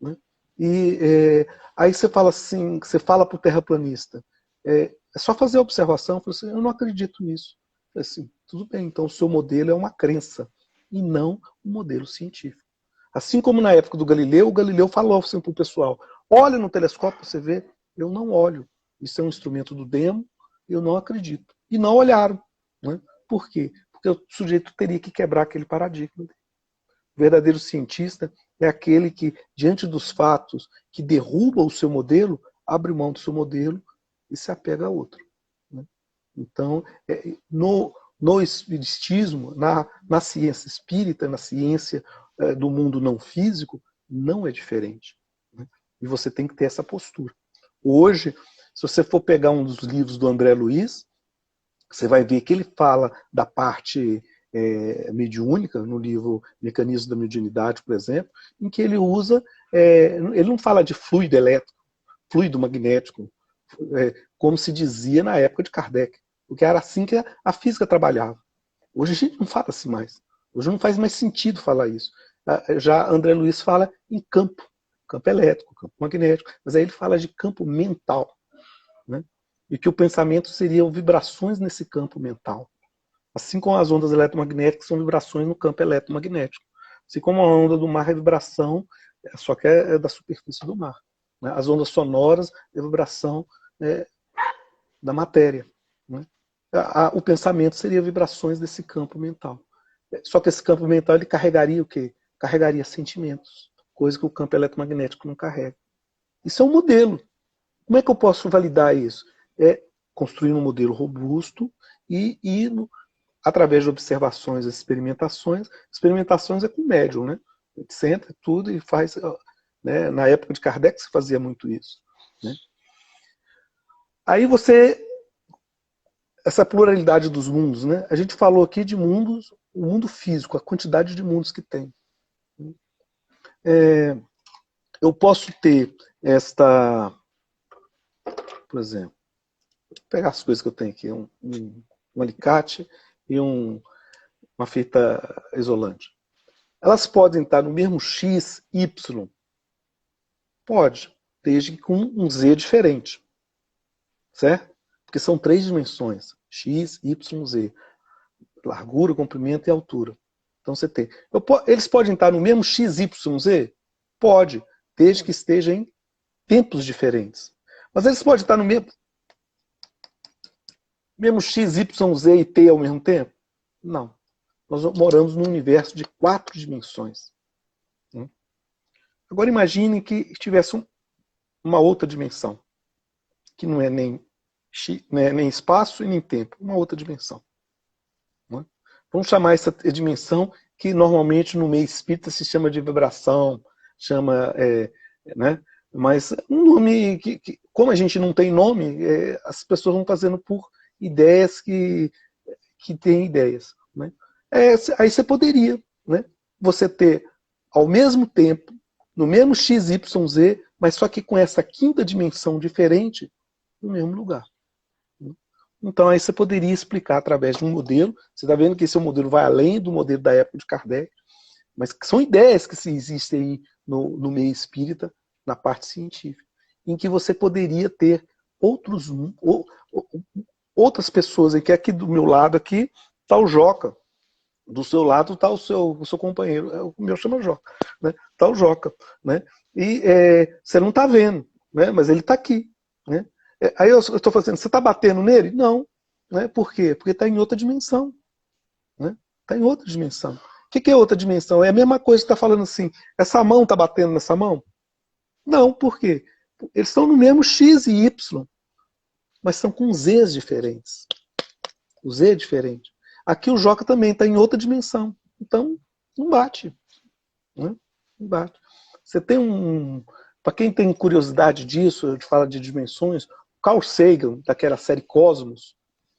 [SPEAKER 2] Né? E aí você fala assim, você fala para o terraplanista, é só fazer a observação, eu falo assim, eu não acredito nisso. Eu falo assim, tudo bem, então o seu modelo é uma crença, e não um modelo científico. Assim como na época do Galileu, o Galileu falou assim para o pessoal, olha no telescópio para você ver, eu não olho, isso é um instrumento do demo, eu não acredito. E não olharam. Né? Por quê? Porque o sujeito teria que quebrar aquele paradigma. O verdadeiro cientista, é aquele que, diante dos fatos, que derruba o seu modelo, abre mão do seu modelo e se apega a outro. Né? Então, no espiritismo, na ciência espírita, na ciência do mundo não físico, não é diferente. Né? E você tem que ter essa postura. Hoje, se você for pegar um dos livros do André Luiz, você vai ver que ele fala da parte mediúnica, no livro Mecanismo da Mediunidade, por exemplo, em que ele usa, ele não fala de fluido elétrico, fluido magnético, como se dizia na época de Kardec, porque era assim que a física trabalhava. Hoje a gente não fala assim mais. Hoje não faz mais sentido falar isso. Já André Luiz fala em campo elétrico, campo magnético, mas aí ele fala de campo mental, né? E que o pensamento seriam vibrações nesse campo mental. Assim como as ondas eletromagnéticas são vibrações no campo eletromagnético. Assim como a onda do mar é vibração, só que é da superfície do mar. Né? As ondas sonoras é vibração da matéria. Né? O pensamento seria vibrações desse campo mental. Só que esse campo mental ele carregaria o quê? Carregaria sentimentos, coisa que o campo eletromagnético não carrega. Isso é um modelo. Como é que eu posso validar isso? Construir um modelo robusto e através de observações e experimentações. Experimentações é com médium, né? A gente senta tudo e faz. Né? Na época de Kardec se fazia muito isso. Né? Aí essa pluralidade dos mundos, né? A gente falou aqui de mundos, o mundo físico, a quantidade de mundos que tem. Eu posso ter por exemplo, vou pegar as coisas que eu tenho aqui, um alicate e uma fita isolante. Elas podem estar no mesmo X, Y? Pode, desde que com um Z diferente. Certo? Porque são 3 dimensões, X, Y, Z. Largura, comprimento e altura. Então você tem. Eles podem estar no mesmo X, Y, Z? Pode, desde que estejam em tempos diferentes. Mas eles podem estar no mesmo X, Y, Z e T ao mesmo tempo? Não. Nós moramos num universo de 4 dimensões. Agora imagine que tivesse uma outra dimensão, que não é nem espaço e nem tempo, uma outra dimensão. Vamos chamar essa dimensão que normalmente no meio espírita se chama de vibração, né? Mas um nome que como a gente não tem nome, as pessoas vão fazendo por ideias que têm ideias. Né? Aí você poderia, né? Você ter ao mesmo tempo, no mesmo XYZ, mas só que com essa quinta dimensão diferente, no mesmo lugar. Então aí você poderia explicar através de um modelo. Você está vendo que esse modelo vai além do modelo da época de Kardec, mas que são ideias que existem aí no meio espírita, na parte científica, em que você poderia ter outras pessoas, que aqui do meu lado aqui está o Joca, do seu lado está o seu companheiro, o meu chama Joca, né? Está o Joca, né? E você não está vendo, né? Mas ele está aqui, né? Aí eu estou fazendo, você está batendo nele? Não, né? Por quê? Porque está em outra dimensão, né? Está em outra dimensão. O que é outra dimensão? É a mesma coisa que está falando assim, essa mão está batendo nessa mão? Não, por quê? Eles estão no mesmo X e Y, mas são com Zs diferentes. O Z é diferente. Aqui o Joca também está em outra dimensão. Então, não bate. Né? Não bate. Você tem para quem tem curiosidade disso, a gente fala de dimensões, Carl Sagan, daquela série Cosmos,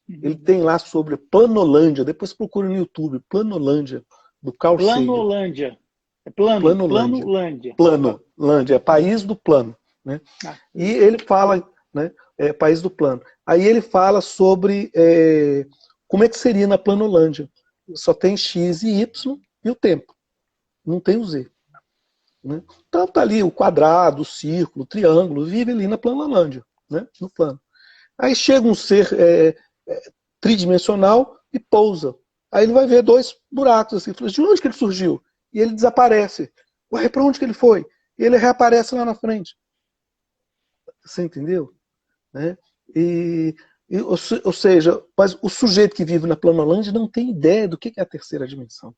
[SPEAKER 2] ele tem lá sobre Planolândia. Depois procura no YouTube, Planolândia, do Carl Sagan.
[SPEAKER 1] Planolândia.
[SPEAKER 2] Planolândia. Planolândia, é país do plano. Né? E ele fala, né, país do plano. Aí ele fala sobre como é que seria na Planolândia. Só tem X e Y e o tempo. Não tem o Z. Né? Então tá ali o quadrado, o círculo, o triângulo, vive ali na Planolândia, né? No plano. Aí chega um ser tridimensional e pousa. Aí ele vai ver 2 buracos assim. Fala, de onde que ele surgiu? E ele desaparece. Ué, para onde que ele foi? E ele reaparece lá na frente. Você entendeu? Né? Ou seja, mas o sujeito que vive na Planolândia não tem ideia do que é a terceira dimensão.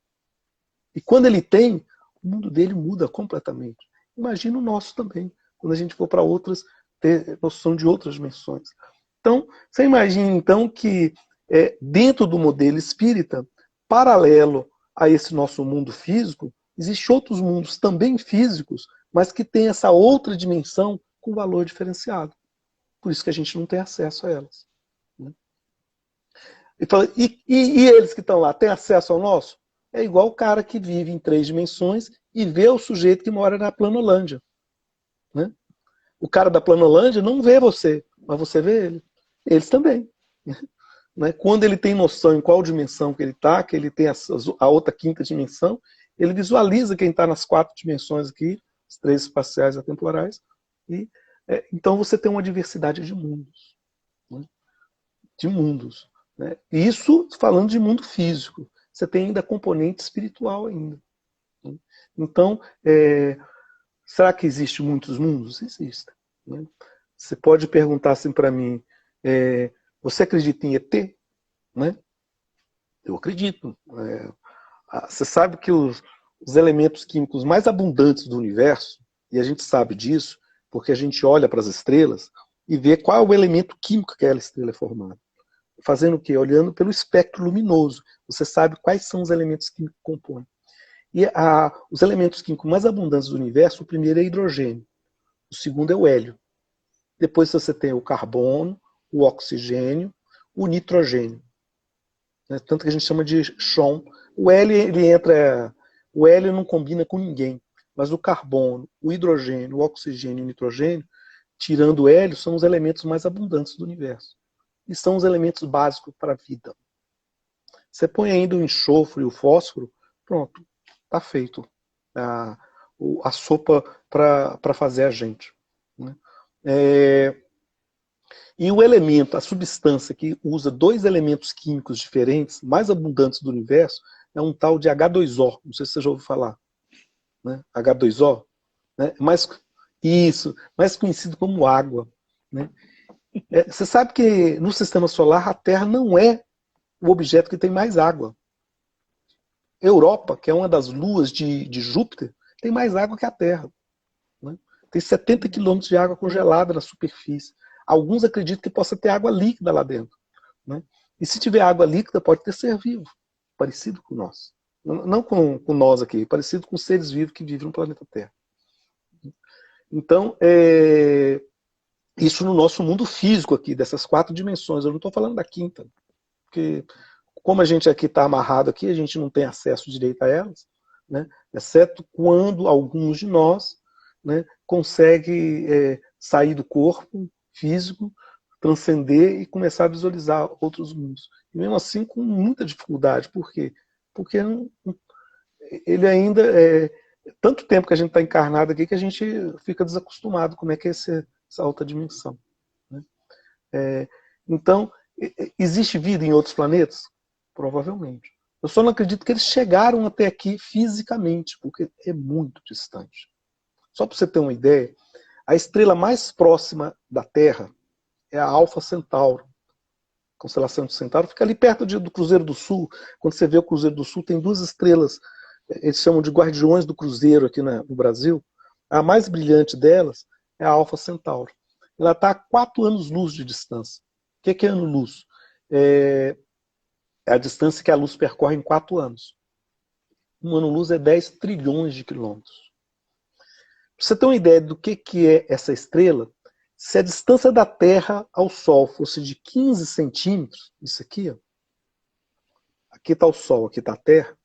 [SPEAKER 2] E quando ele tem, O mundo dele muda completamente. Imagina o nosso também, quando a gente for para outras, ter noção de outras dimensões. Então, você imagina então que dentro do modelo espírita, paralelo a esse nosso mundo físico, existem outros mundos também físicos, mas que têm essa outra dimensão com valor diferenciado. Por isso que a gente não tem acesso a elas. Né? E eles que estão lá, têm acesso ao nosso? É igual o cara que vive em 3 dimensões e vê o sujeito que mora na Planolândia. Né? O cara da Planolândia não vê você, mas você vê ele. Eles também. Né? Quando ele tem noção em qual dimensão que ele está, que ele tem a outra 5ª dimensão, ele visualiza quem está nas 4 dimensões aqui, as 3 espaciais e atemporais, e então você tem uma diversidade de mundos. Né? De mundos. Né? Isso falando de mundo físico. Você tem ainda componente espiritual ainda. Né? Então, será que existem muitos mundos? Existem. Né? Você pode perguntar assim para mim, você acredita em ET? Né? Eu acredito. Você sabe que os elementos químicos mais abundantes do universo, e a gente sabe disso, porque a gente olha para as estrelas e vê qual é o elemento químico que aquela estrela é formada. Fazendo o quê? Olhando pelo espectro luminoso. Você sabe quais são os elementos químicos que compõem. E os elementos químicos mais abundantes do universo, o primeiro é hidrogênio, o segundo é o hélio. Depois você tem o carbono, o oxigênio, o nitrogênio. Né? Tanto que a gente chama de chão. O hélio não combina com ninguém, mas o carbono, o hidrogênio, o oxigênio e o nitrogênio, tirando o hélio, são os elementos mais abundantes do universo. E são os elementos básicos para a vida. Você põe ainda o enxofre e o fósforo, pronto, está feito a sopa para fazer a gente. Né? E o elemento, a substância que usa 2 elementos químicos diferentes, mais abundantes do universo, é um tal de H2O. Não sei se você já ouviu falar. Né? H2O. Né? Mais conhecido como água. Né? Você sabe que no sistema solar a Terra não é o objeto que tem mais água. Europa, que é uma das luas de Júpiter, tem mais água que a Terra. Né? Tem 70 quilômetros de água congelada na superfície. Alguns acreditam que possa ter água líquida lá dentro. Né? E se tiver água líquida, pode ter ser vivo, parecido com nós. Não com nós aqui, parecido com seres vivos que vivem no planeta Terra. Então, isso no nosso mundo físico aqui, dessas 4 dimensões. Eu não estou falando da 5ª, porque como a gente aqui está amarrado aqui, a gente não tem acesso direito a elas, né? Exceto quando alguns de nós, né, consegue sair do corpo físico, transcender e começar a visualizar outros mundos. E mesmo assim com muita dificuldade. Por quê? Porque ele ainda tanto tempo que a gente está encarnado aqui que a gente fica desacostumado como é que é essa alta dimensão. Né? Então, existe vida em outros planetas? Provavelmente. Eu só não acredito que eles chegaram até aqui fisicamente, porque é muito distante. Só para você ter uma ideia, a estrela mais próxima da Terra é a Alfa Centauro. A constelação de Centauro fica ali perto do Cruzeiro do Sul. Quando você vê o Cruzeiro do Sul, tem 2 estrelas, eles chamam de guardiões do Cruzeiro aqui no Brasil. A mais brilhante delas é a Alfa Centauro. Ela está a 4 anos-luz de distância. O que é ano-luz? É a distância que a luz percorre em 4 anos. Um ano-luz é 10 trilhões de quilômetros. Para você ter uma ideia do que é essa estrela, se a distância da Terra ao Sol fosse de 15 centímetros, isso aqui, ó, aqui está o Sol, aqui está a Terra,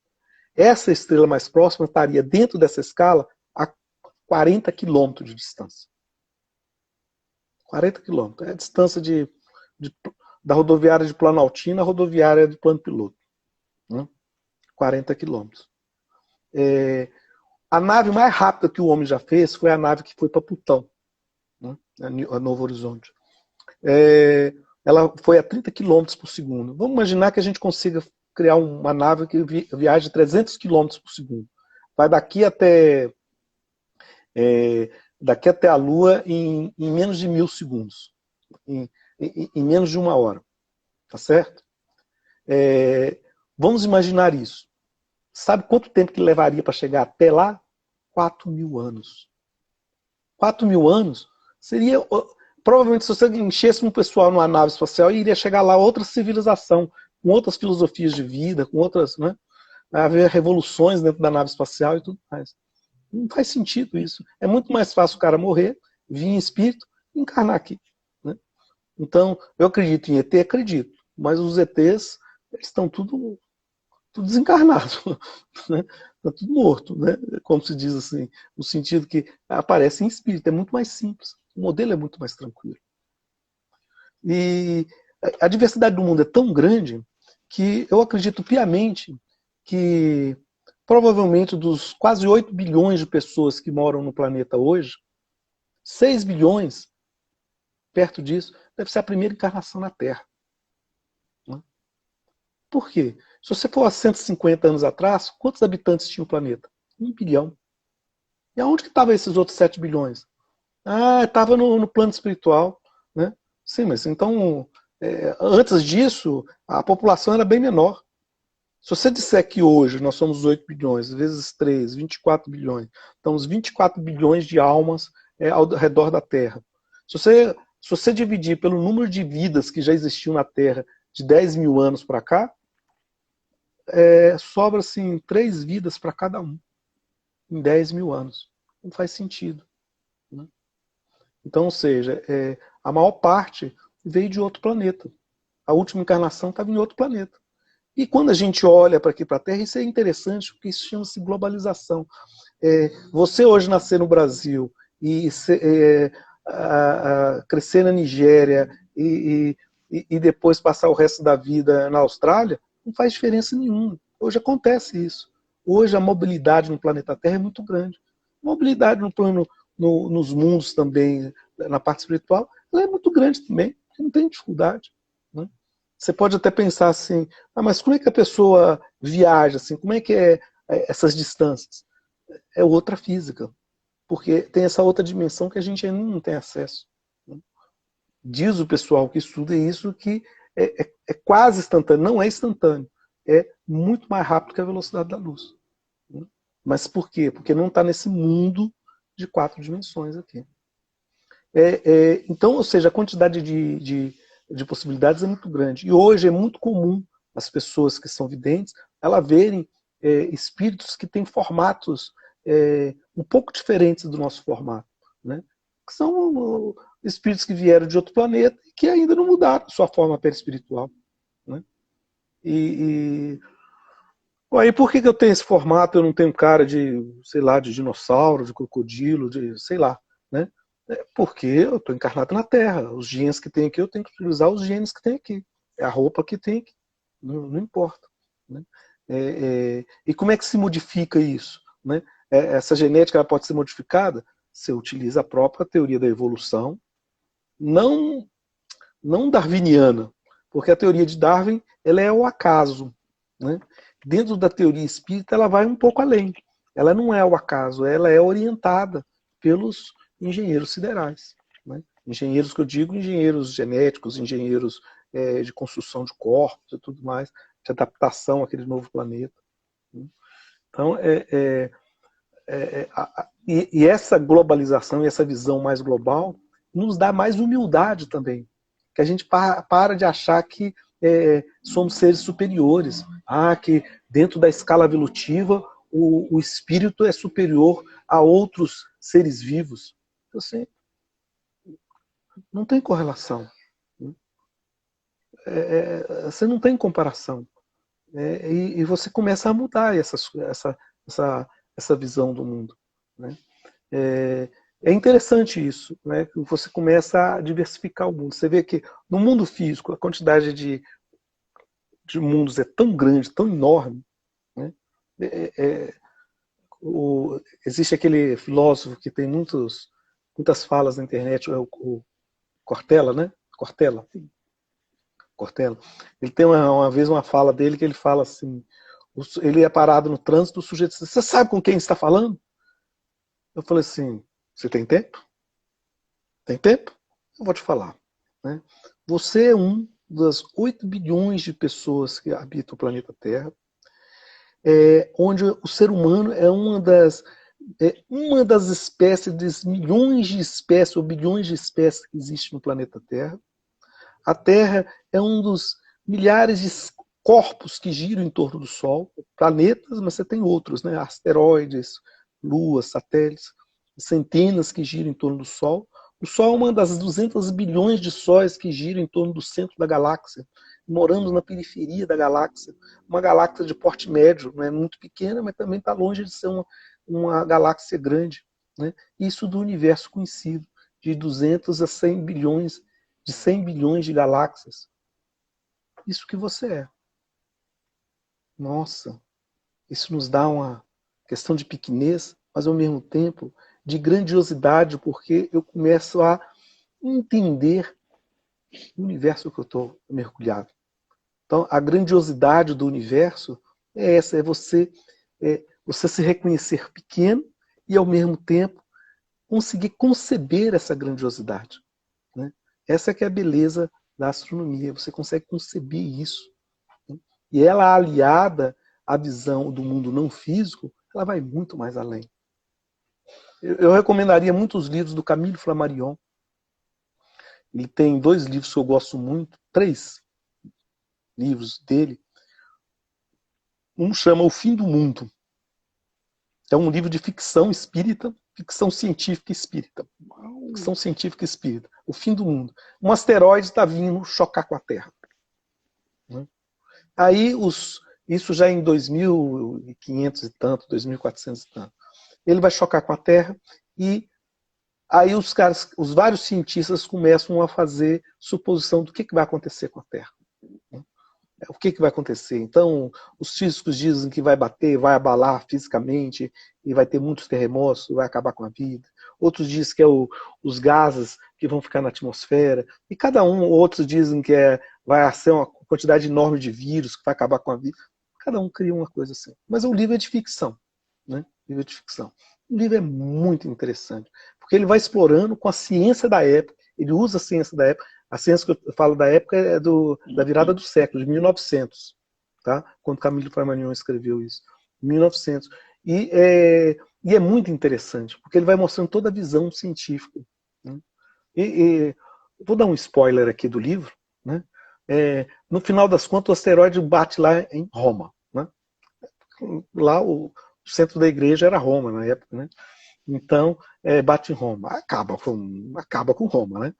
[SPEAKER 2] essa estrela mais próxima estaria dentro dessa escala a 40 quilômetros de distância. 40 quilômetros. É a distância da rodoviária de Planaltina à rodoviária de Plano Piloto. Né? 40 quilômetros. A nave mais rápida que o homem já fez foi a nave que foi para Plutão, né? A Novo Horizonte. Ela foi a 30 quilômetros por segundo. Vamos imaginar que a gente consiga criar uma nave que viaja 300 quilômetros por segundo. Vai daqui até a Lua em menos de 1000 segundos. Em menos de 1 hora. Tá certo? Vamos imaginar isso. Sabe quanto tempo que levaria para chegar até lá? 4.000 anos. 4.000 anos seria... Provavelmente, se você enchesse um pessoal numa nave espacial, iria chegar lá outra civilização, com outras filosofias de vida, com outras, né? Haver revoluções dentro da nave espacial e tudo mais. Não faz sentido isso. É muito mais fácil o cara morrer, vir em espírito e encarnar aqui. Né? Então, eu acredito em ET, acredito. Mas os ETs, eles estão tudo desencarnados. Né? Está tudo morto, né? Como se diz assim, no sentido que aparece em espírito. É muito mais simples. O modelo é muito mais tranquilo. E a diversidade do mundo é tão grande que eu acredito piamente que provavelmente dos quase 8 bilhões de pessoas que moram no planeta hoje, 6 bilhões, perto disso, deve ser a primeira encarnação na Terra. Por quê? Se você for há 150 anos atrás, quantos habitantes tinha o planeta? 1 bilhão. E aonde que estavam esses outros 7 bilhões? Estava no plano espiritual. Né? Sim, mas então, antes disso, a população era bem menor. Se você disser que hoje nós somos 8 bilhões, vezes 3, 24 bilhões, então os 24 bilhões de almas ao redor da Terra. Se você dividir pelo número de vidas que já existiam na Terra de 10.000 anos para cá, sobra assim 3 vidas para cada um, em 10.000 anos. Não faz sentido. Né? Então, ou seja, a maior parte veio de outro planeta. A última encarnação estava em outro planeta. E quando a gente olha para aqui para a Terra, isso é interessante, porque isso chama-se globalização. Você hoje nascer no Brasil e crescer na Nigéria e depois passar o resto da vida na Austrália, não faz diferença nenhuma. Hoje acontece isso. Hoje a mobilidade no planeta Terra é muito grande. A mobilidade no plano, nos mundos também, na parte espiritual, ela é muito grande também, não tem dificuldade. Né? Você pode até pensar assim, mas como é que a pessoa viaja, assim, como é que essas distâncias? É outra física, porque tem essa outra dimensão que a gente ainda não tem acesso. Né? Diz o pessoal que estuda isso que é quase instantâneo, não é instantâneo, é muito mais rápido que a velocidade da luz. Né? Mas por quê? Porque não está nesse mundo de 4 dimensões aqui. Então, ou seja, a quantidade de possibilidades é muito grande. E hoje é muito comum as pessoas que são videntes, elas verem espíritos que têm formatos um pouco diferentes do nosso formato. Né? Que são espíritos que vieram de outro planeta e que ainda não mudaram sua forma perispiritual. Né? Aí por que eu tenho esse formato? Eu não tenho cara de, sei lá, de dinossauro, de crocodilo, de sei lá. Né? Porque eu estou encarnado na Terra. Os genes que tem aqui, eu tenho que utilizar os genes que tem aqui. É a roupa que tem aqui. Não importa. Né? E como é que se modifica isso? Né? Essa genética ela pode ser modificada? Você utiliza a própria teoria da evolução, não darwiniana, porque a teoria de Darwin ela é o acaso. Né? Dentro da teoria espírita, ela vai um pouco além. Ela não é o acaso, ela é orientada pelos engenheiros siderais. Né? Engenheiros que eu digo, engenheiros genéticos, engenheiros de construção de corpos e tudo mais, de adaptação àquele novo planeta. Né? Então, e essa globalização e essa visão mais global nos dá mais humildade também. Que a gente para de achar que somos seres superiores. Que dentro da escala evolutiva o espírito é superior a outros seres vivos. Assim, não tem correlação. Você não tem comparação. E você começa a mudar essa visão do mundo. Né? É interessante isso, né? Que você começa a diversificar o mundo. Você vê que no mundo físico a quantidade de mundos é tão grande, tão enorme. Né? Existe aquele filósofo que tem muitas falas na internet, o Cortella, né? Cortella. Ele tem uma vez uma fala dele que ele fala assim, ele é parado no trânsito, o sujeito diz, você sabe com quem está falando? Eu falei assim, você tem tempo? Tem tempo? Eu vou te falar. Né? Você é um das 8 bilhões de pessoas que habitam o planeta Terra, onde o ser humano é uma das é uma das espécies, de milhões de espécies ou bilhões de espécies que existem no planeta Terra. A Terra é um dos milhares de corpos que giram em torno do Sol, planetas, mas você tem outros, né? Asteroides, luas, satélites, centenas que giram em torno do Sol. O Sol é uma das 200 bilhões de sóis que giram em torno do centro da galáxia. Moramos na periferia da galáxia, uma galáxia de porte médio, não é muito pequena, mas também está longe de ser uma galáxia grande, né? Isso do universo conhecido, de 200 a 100 bilhões, de 100 bilhões de galáxias. Isso que você é. Nossa, isso nos dá uma questão de pequenez, mas ao mesmo tempo de grandiosidade, porque eu começo a entender o universo que eu estou mergulhado. Então, a grandiosidade do universo é essa, é você se reconhecer pequeno e, ao mesmo tempo, conseguir conceber essa grandiosidade, né? Essa que é a beleza da astronomia, você consegue conceber isso. E ela, aliada à visão do mundo não físico, ela vai muito mais além. Eu recomendaria muitos livros do Camille Flammarion. Ele tem 2 livros que eu gosto muito, 3 livros dele. Um chama O Fim do Mundo. É um livro de ficção espírita, ficção científica espírita. Ficção científica espírita. O fim do mundo. Um asteroide está vindo chocar com a Terra. Aí, isso já em 2500 e tanto, 2400 e tanto. Ele vai chocar com a Terra e aí os vários cientistas começam a fazer suposição do que vai acontecer com a Terra. O que vai acontecer? Então, os físicos dizem que vai bater, vai abalar fisicamente, e vai ter muitos terremotos, vai acabar com a vida. Outros dizem que é os gases que vão ficar na atmosfera. E outros dizem que vai ser uma quantidade enorme de vírus que vai acabar com a vida. Cada um cria uma coisa assim. Mas o livro é de ficção, né? O livro é de ficção. O livro é muito interessante, porque ele vai explorando com a ciência da época, ele usa a ciência da época. A ciência que eu falo da época é da virada do século, de 1900, tá? Quando Camille Flammarion escreveu isso, 1900. E é muito interessante, porque ele vai mostrando toda a visão científica, né? Vou dar um spoiler aqui do livro, né? No final das contas, o asteroide bate lá em Roma, né? Lá o centro da igreja era Roma na época, né? Então, bate em Roma, acaba com Roma, né?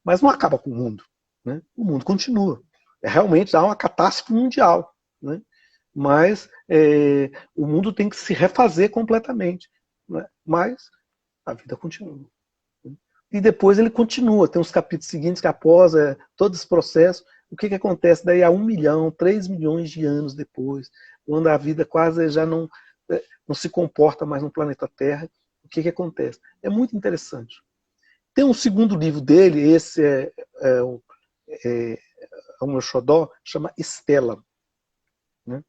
[SPEAKER 2] Mas não acaba com o mundo, né? O mundo continua. Realmente há uma catástrofe mundial, né? Mas o mundo tem que se refazer completamente, né? Mas a vida continua. Né? E depois ele continua. Tem os capítulos seguintes que após todo esse processo, o que acontece daí a 1 milhão, 3 milhões de anos depois, quando a vida quase já não se comporta mais no planeta Terra, o que acontece? É muito interessante. Tem um segundo livro dele, esse é o meu xodó, chama Estela. Né?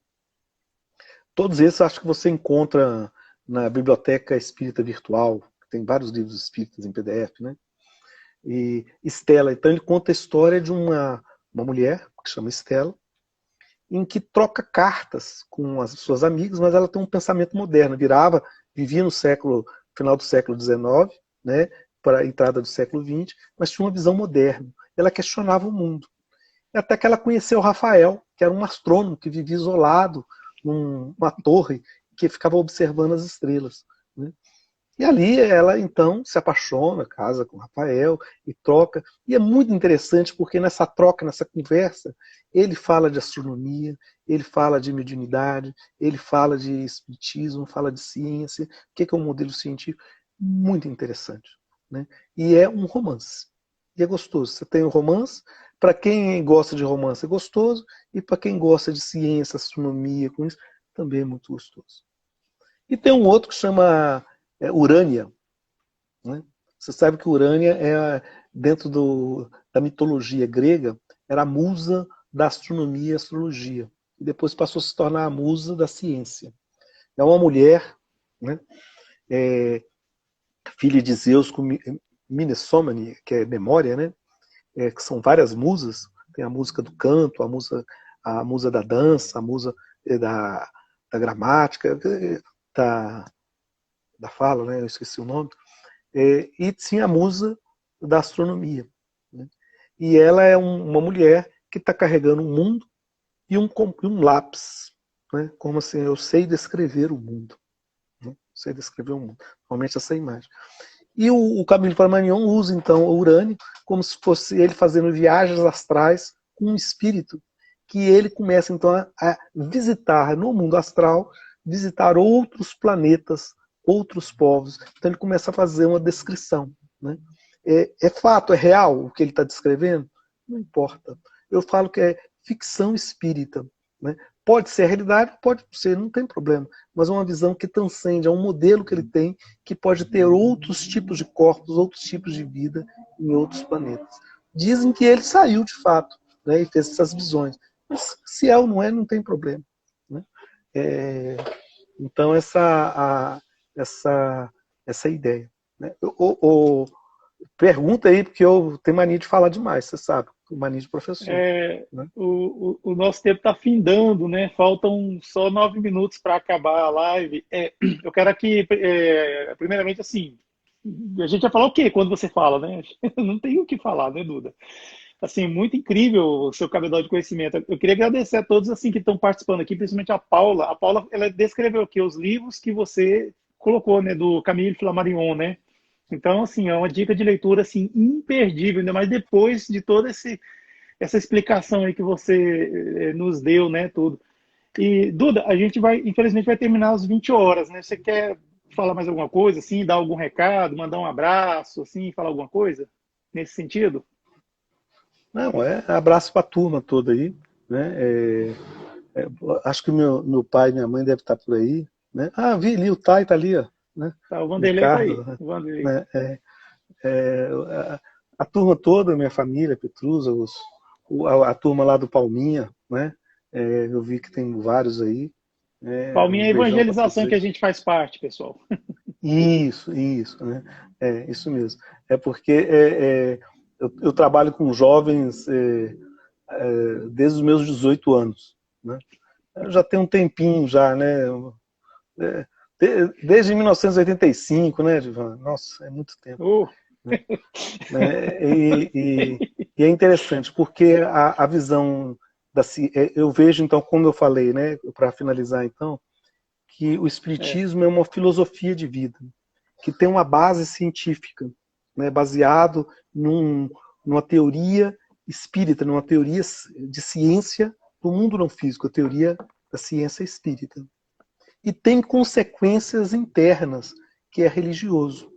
[SPEAKER 2] Todos esses acho que você encontra na Biblioteca Espírita Virtual, tem vários livros espíritas em PDF, né? E Estela, então ele conta a história de uma mulher, que chama Estela, em que troca cartas com as suas amigas, mas ela tem um pensamento moderno, vivia no final do século XIX, né? Para a entrada do século XX, mas tinha uma visão moderna. Ela questionava o mundo. Até que ela conheceu o Rafael, que era um astrônomo que vivia isolado numa torre que ficava observando as estrelas. Né? E ali ela, então, se apaixona, casa com o Rafael e troca. E é muito interessante porque nessa troca, nessa conversa, ele fala de astronomia, ele fala de mediunidade, ele fala de espiritismo, fala de ciência, o que é um modelo científico. Muito interessante. Né? E é um romance. E é gostoso. Você tem um romance, para quem gosta de romance é gostoso, e para quem gosta de ciência, astronomia, com isso, também é muito gostoso. E tem um outro que chama Urânia. Né? Você sabe que Urânia dentro da mitologia grega, era a musa da astronomia e astrologia. E depois passou a se tornar a musa da ciência. É uma mulher, né? Filha de Zeus com Minesomene, que é memória, né? Que são várias musas. Tem a música do canto, a musa da dança, a musa da gramática, da fala, né? Eu esqueci o nome, e tinha a musa da astronomia, né? E ela é uma mulher que está carregando um mundo e um lápis, né? Como assim, eu sei descrever o mundo, né? Sei descrever o mundo, normalmente essa imagem. E o Camille Flammarion usa então o Urânio como se fosse ele fazendo viagens astrais com um espírito, que ele começa então a visitar no mundo astral, visitar outros planetas, outros povos. Então ele começa a fazer uma descrição, né? É fato, é real o que ele está descrevendo? Não importa. Eu falo que é ficção espírita, né? Pode ser a realidade, pode ser, não tem problema. Mas é uma visão que transcende, é um modelo que ele tem, que pode ter outros tipos de corpos, outros tipos de vida em outros planetas. Dizem que ele saiu de fato, né, e fez essas visões. Mas se é ou não é, não tem problema, né? Então essa ideia, né? Pergunta aí, porque eu tenho mania de falar demais, você sabe, mania de professor. Né?
[SPEAKER 1] O nosso tempo está findando, né? Faltam só 9 minutos para acabar a live. Eu quero aqui, primeiramente, assim, a gente vai falar o quê quando você fala, né? Não tem o que falar, né, Duda? Assim, muito incrível o seu cabedal de conhecimento. Eu queria agradecer a todos assim que estão participando aqui, principalmente a Paula. A Paula, ela descreveu aqui os livros que você colocou, né, do Camille Flammarion, né? Então, assim, é uma dica de leitura assim imperdível, ainda mais depois de toda essa explicação aí que você nos deu, né, tudo. E Duda, a gente vai, infelizmente, vai terminar às 20 horas, né? Você quer falar mais alguma coisa, assim, dar algum recado, mandar um abraço, assim, falar alguma coisa nesse sentido?
[SPEAKER 2] Não, abraço para a turma toda aí, né? Acho que meu pai e minha mãe devem estar por aí, né? Ah, vi ali, o Tai está ali, ó, né?
[SPEAKER 1] Tá, o Vanderlei tá aí.
[SPEAKER 2] Ricardo,
[SPEAKER 1] O Vanderlei.
[SPEAKER 2] né? A turma toda, minha família, Petruza, a turma lá do Palminha, né? Eu vi que tem vários aí.
[SPEAKER 1] Palminha
[SPEAKER 2] Um
[SPEAKER 1] é a
[SPEAKER 2] beijão para todos
[SPEAKER 1] evangelização que
[SPEAKER 2] aí.
[SPEAKER 1] a gente faz parte, pessoal.
[SPEAKER 2] Isso, né? Isso mesmo. É porque eu trabalho com jovens desde os meus 18 anos, né? Eu já tem um tempinho já, né? É, desde 1985, né, Divan? Nossa, é muito tempo.
[SPEAKER 1] Oh.
[SPEAKER 2] Né? E é interessante, porque a visão eu vejo, então, como eu falei, né, para finalizar, então, que o Espiritismo é uma filosofia de vida, que tem uma base científica, né, baseado numa teoria espírita, numa teoria de ciência do mundo não físico, a teoria da ciência espírita. E tem consequências internas, que é religioso,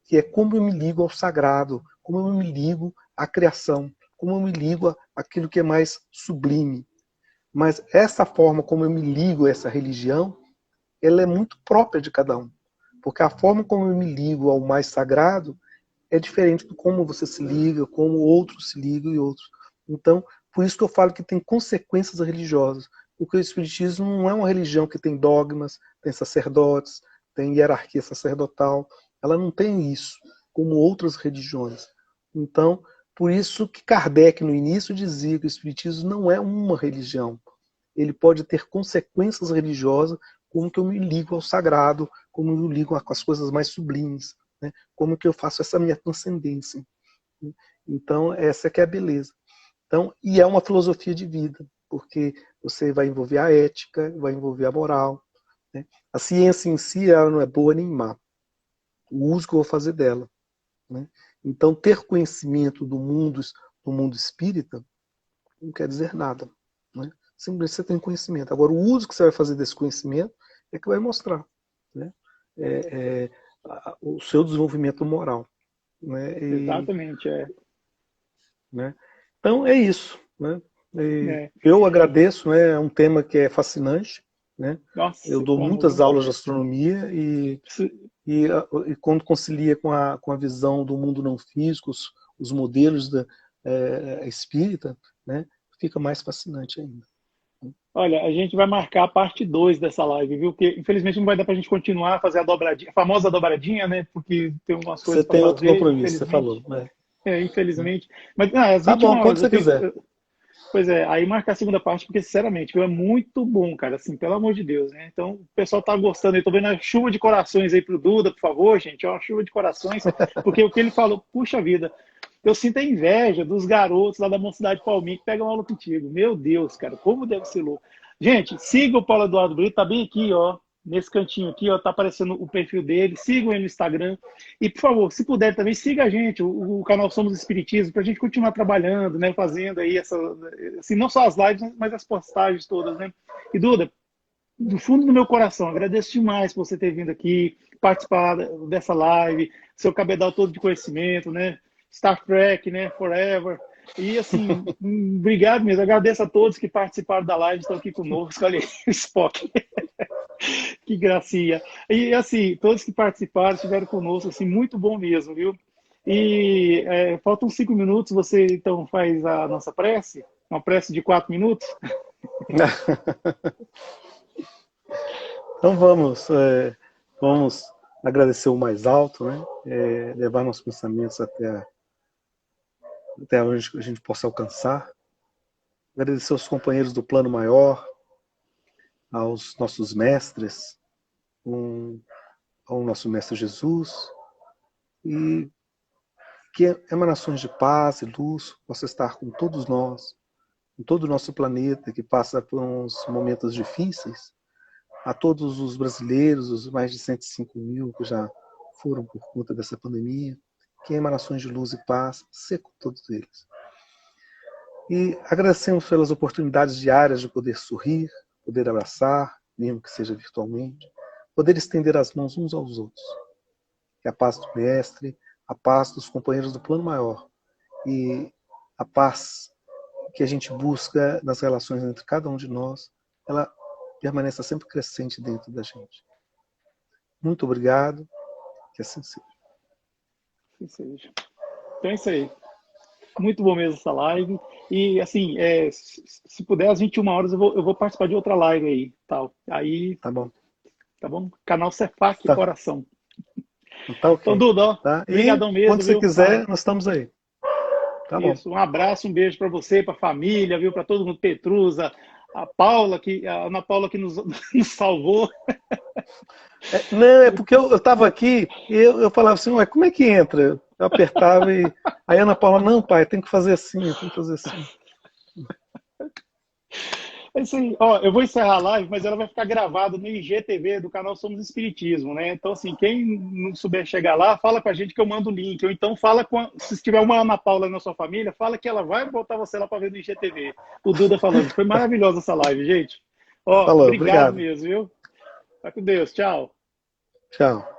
[SPEAKER 2] que é como eu me ligo ao sagrado, como eu me ligo à criação, como eu me ligo àquilo que é mais sublime. Mas essa forma como eu me ligo a essa religião, ela é muito própria de cada um. Porque a forma como eu me ligo ao mais sagrado é diferente de como você se liga, como outros se ligam e outros. Então, por isso que eu falo que tem consequências religiosas. Porque o Espiritismo não é uma religião que tem dogmas, tem sacerdotes, tem hierarquia sacerdotal. Ela não tem isso, como outras religiões. Então, por isso que Kardec, no início, dizia que o Espiritismo não é uma religião. Ele pode ter consequências religiosas, como que eu me ligo ao sagrado, como eu me ligo com as coisas mais sublimes, né? Como que eu faço essa minha transcendência. Então, essa que é a beleza. Então, e é uma filosofia de vida, porque você vai envolver a ética, vai envolver a moral, né? A ciência em si, ela não é boa nem má. O uso que eu vou fazer dela, né? Então, ter conhecimento do mundo espírita não quer dizer nada, né? Simplesmente você tem conhecimento. Agora, o uso que você vai fazer desse conhecimento é que vai mostrar, né? O seu desenvolvimento moral, né?
[SPEAKER 1] Exatamente,
[SPEAKER 2] Né? Então, é isso, né?
[SPEAKER 1] é.
[SPEAKER 2] Eu agradeço, né? É um tema que é fascinante, né? Eu
[SPEAKER 1] Nossa,
[SPEAKER 2] dou muitas
[SPEAKER 1] como...
[SPEAKER 2] aulas de astronomia e quando concilia com a visão do mundo não físico, os modelos espírita, né? Fica mais fascinante ainda.
[SPEAKER 1] Olha, a gente vai marcar a parte 2 dessa live, viu? Porque infelizmente não vai dar para a gente continuar a fazer a dobradinha, a famosa dobradinha, né? Porque tem umas
[SPEAKER 2] Você
[SPEAKER 1] coisas para
[SPEAKER 2] tem outro
[SPEAKER 1] fazer,
[SPEAKER 2] compromisso, você falou,
[SPEAKER 1] infelizmente.
[SPEAKER 2] né?
[SPEAKER 1] Infelizmente. Mas às
[SPEAKER 2] Tá bom,
[SPEAKER 1] 21
[SPEAKER 2] quando
[SPEAKER 1] horas
[SPEAKER 2] você quiser.
[SPEAKER 1] Pois é, aí marcar a segunda parte, porque sinceramente, viu, é muito bom, cara, assim, pelo amor de Deus, né? Então, o pessoal tá gostando aí, tô vendo a chuva de corações aí pro Duda, por favor, gente, ó, chuva de corações, porque o que ele falou, puxa vida, eu sinto a inveja dos garotos lá da Mocidade Palminha que pegam aula contigo. Meu Deus, cara, como deve ser louco. Gente, siga o Paulo Eduardo Brito, tá bem aqui, ó, nesse cantinho aqui, ó, tá aparecendo o perfil dele, sigam ele no Instagram. E, por favor, se puder também, siga a gente, o canal Somos Espiritismo, pra gente continuar trabalhando, né, fazendo aí essa, assim, não só as lives, mas as postagens todas, né. E, Duda, do fundo do meu coração, agradeço demais por você ter vindo aqui, participar dessa live, seu cabedal todo de conhecimento, né? Star Trek, né? Forever. E assim, obrigado mesmo. Agradeço a todos que participaram da live, estão aqui conosco. Olha aí, Spock. Que gracinha. E assim, todos que participaram, estiveram conosco, assim, muito bom mesmo, viu? E faltam 5 minutos, você então faz a nossa prece? Uma prece de 4 minutos?
[SPEAKER 2] Então vamos agradecer o mais alto, né? Levar nossos pensamentos até onde a gente possa alcançar. Agradecer aos companheiros do plano maior, aos nossos mestres, ao nosso mestre Jesus, e que emanações de paz e luz possa estar com todos nós, em todo o nosso planeta que passa por uns momentos difíceis, a todos os brasileiros, os mais de 105 mil que já foram por conta dessa pandemia, que emanações de luz e paz seja com todos eles. E agradecemos pelas oportunidades diárias de poder sorrir, poder abraçar, mesmo que seja virtualmente, poder estender as mãos uns aos outros. Que a paz do Mestre, a paz dos companheiros do plano maior e a paz que a gente busca nas relações entre cada um de nós, ela permaneça sempre crescente dentro da gente. Muito obrigado, que assim seja.
[SPEAKER 1] Que seja. Então é isso aí. Muito bom mesmo essa live. E assim, se puder, às 21 horas eu vou participar de outra live aí. Tal. Aí,
[SPEAKER 2] Tá bom?
[SPEAKER 1] tá bom? Canal Cefac
[SPEAKER 2] Tá.
[SPEAKER 1] Coração.
[SPEAKER 2] Tá ok.
[SPEAKER 1] Então, Duda, ó,
[SPEAKER 2] Tá? E
[SPEAKER 1] brigadão mesmo,
[SPEAKER 2] quando você
[SPEAKER 1] viu?
[SPEAKER 2] quiser, nós estamos aí. Tá bom.
[SPEAKER 1] Isso, um abraço, um beijo para você, para a família, viu? Para todo mundo, Petruza, a Paula, a Ana Paula que nos, nos salvou.
[SPEAKER 2] Não, é porque eu estava aqui e eu falava assim, ué, como é que entra? Eu apertava e aí a Ana Paula, não, pai, tem que fazer assim, tem que fazer assim.
[SPEAKER 1] É isso aí. Ó, eu vou encerrar a live, mas ela vai ficar gravada no IGTV do canal Somos Espiritismo, né? Então, assim, quem não souber chegar lá, fala com a gente que eu mando o link. Ou então fala com se tiver uma Ana Paula na sua família, fala que ela vai botar você lá para ver no IGTV. O Duda falando. Foi maravilhosa essa live, gente. Ó,
[SPEAKER 2] Falou,
[SPEAKER 1] obrigado
[SPEAKER 2] obrigado.
[SPEAKER 1] mesmo, viu? Tá com Deus. Tchau.
[SPEAKER 2] Tchau.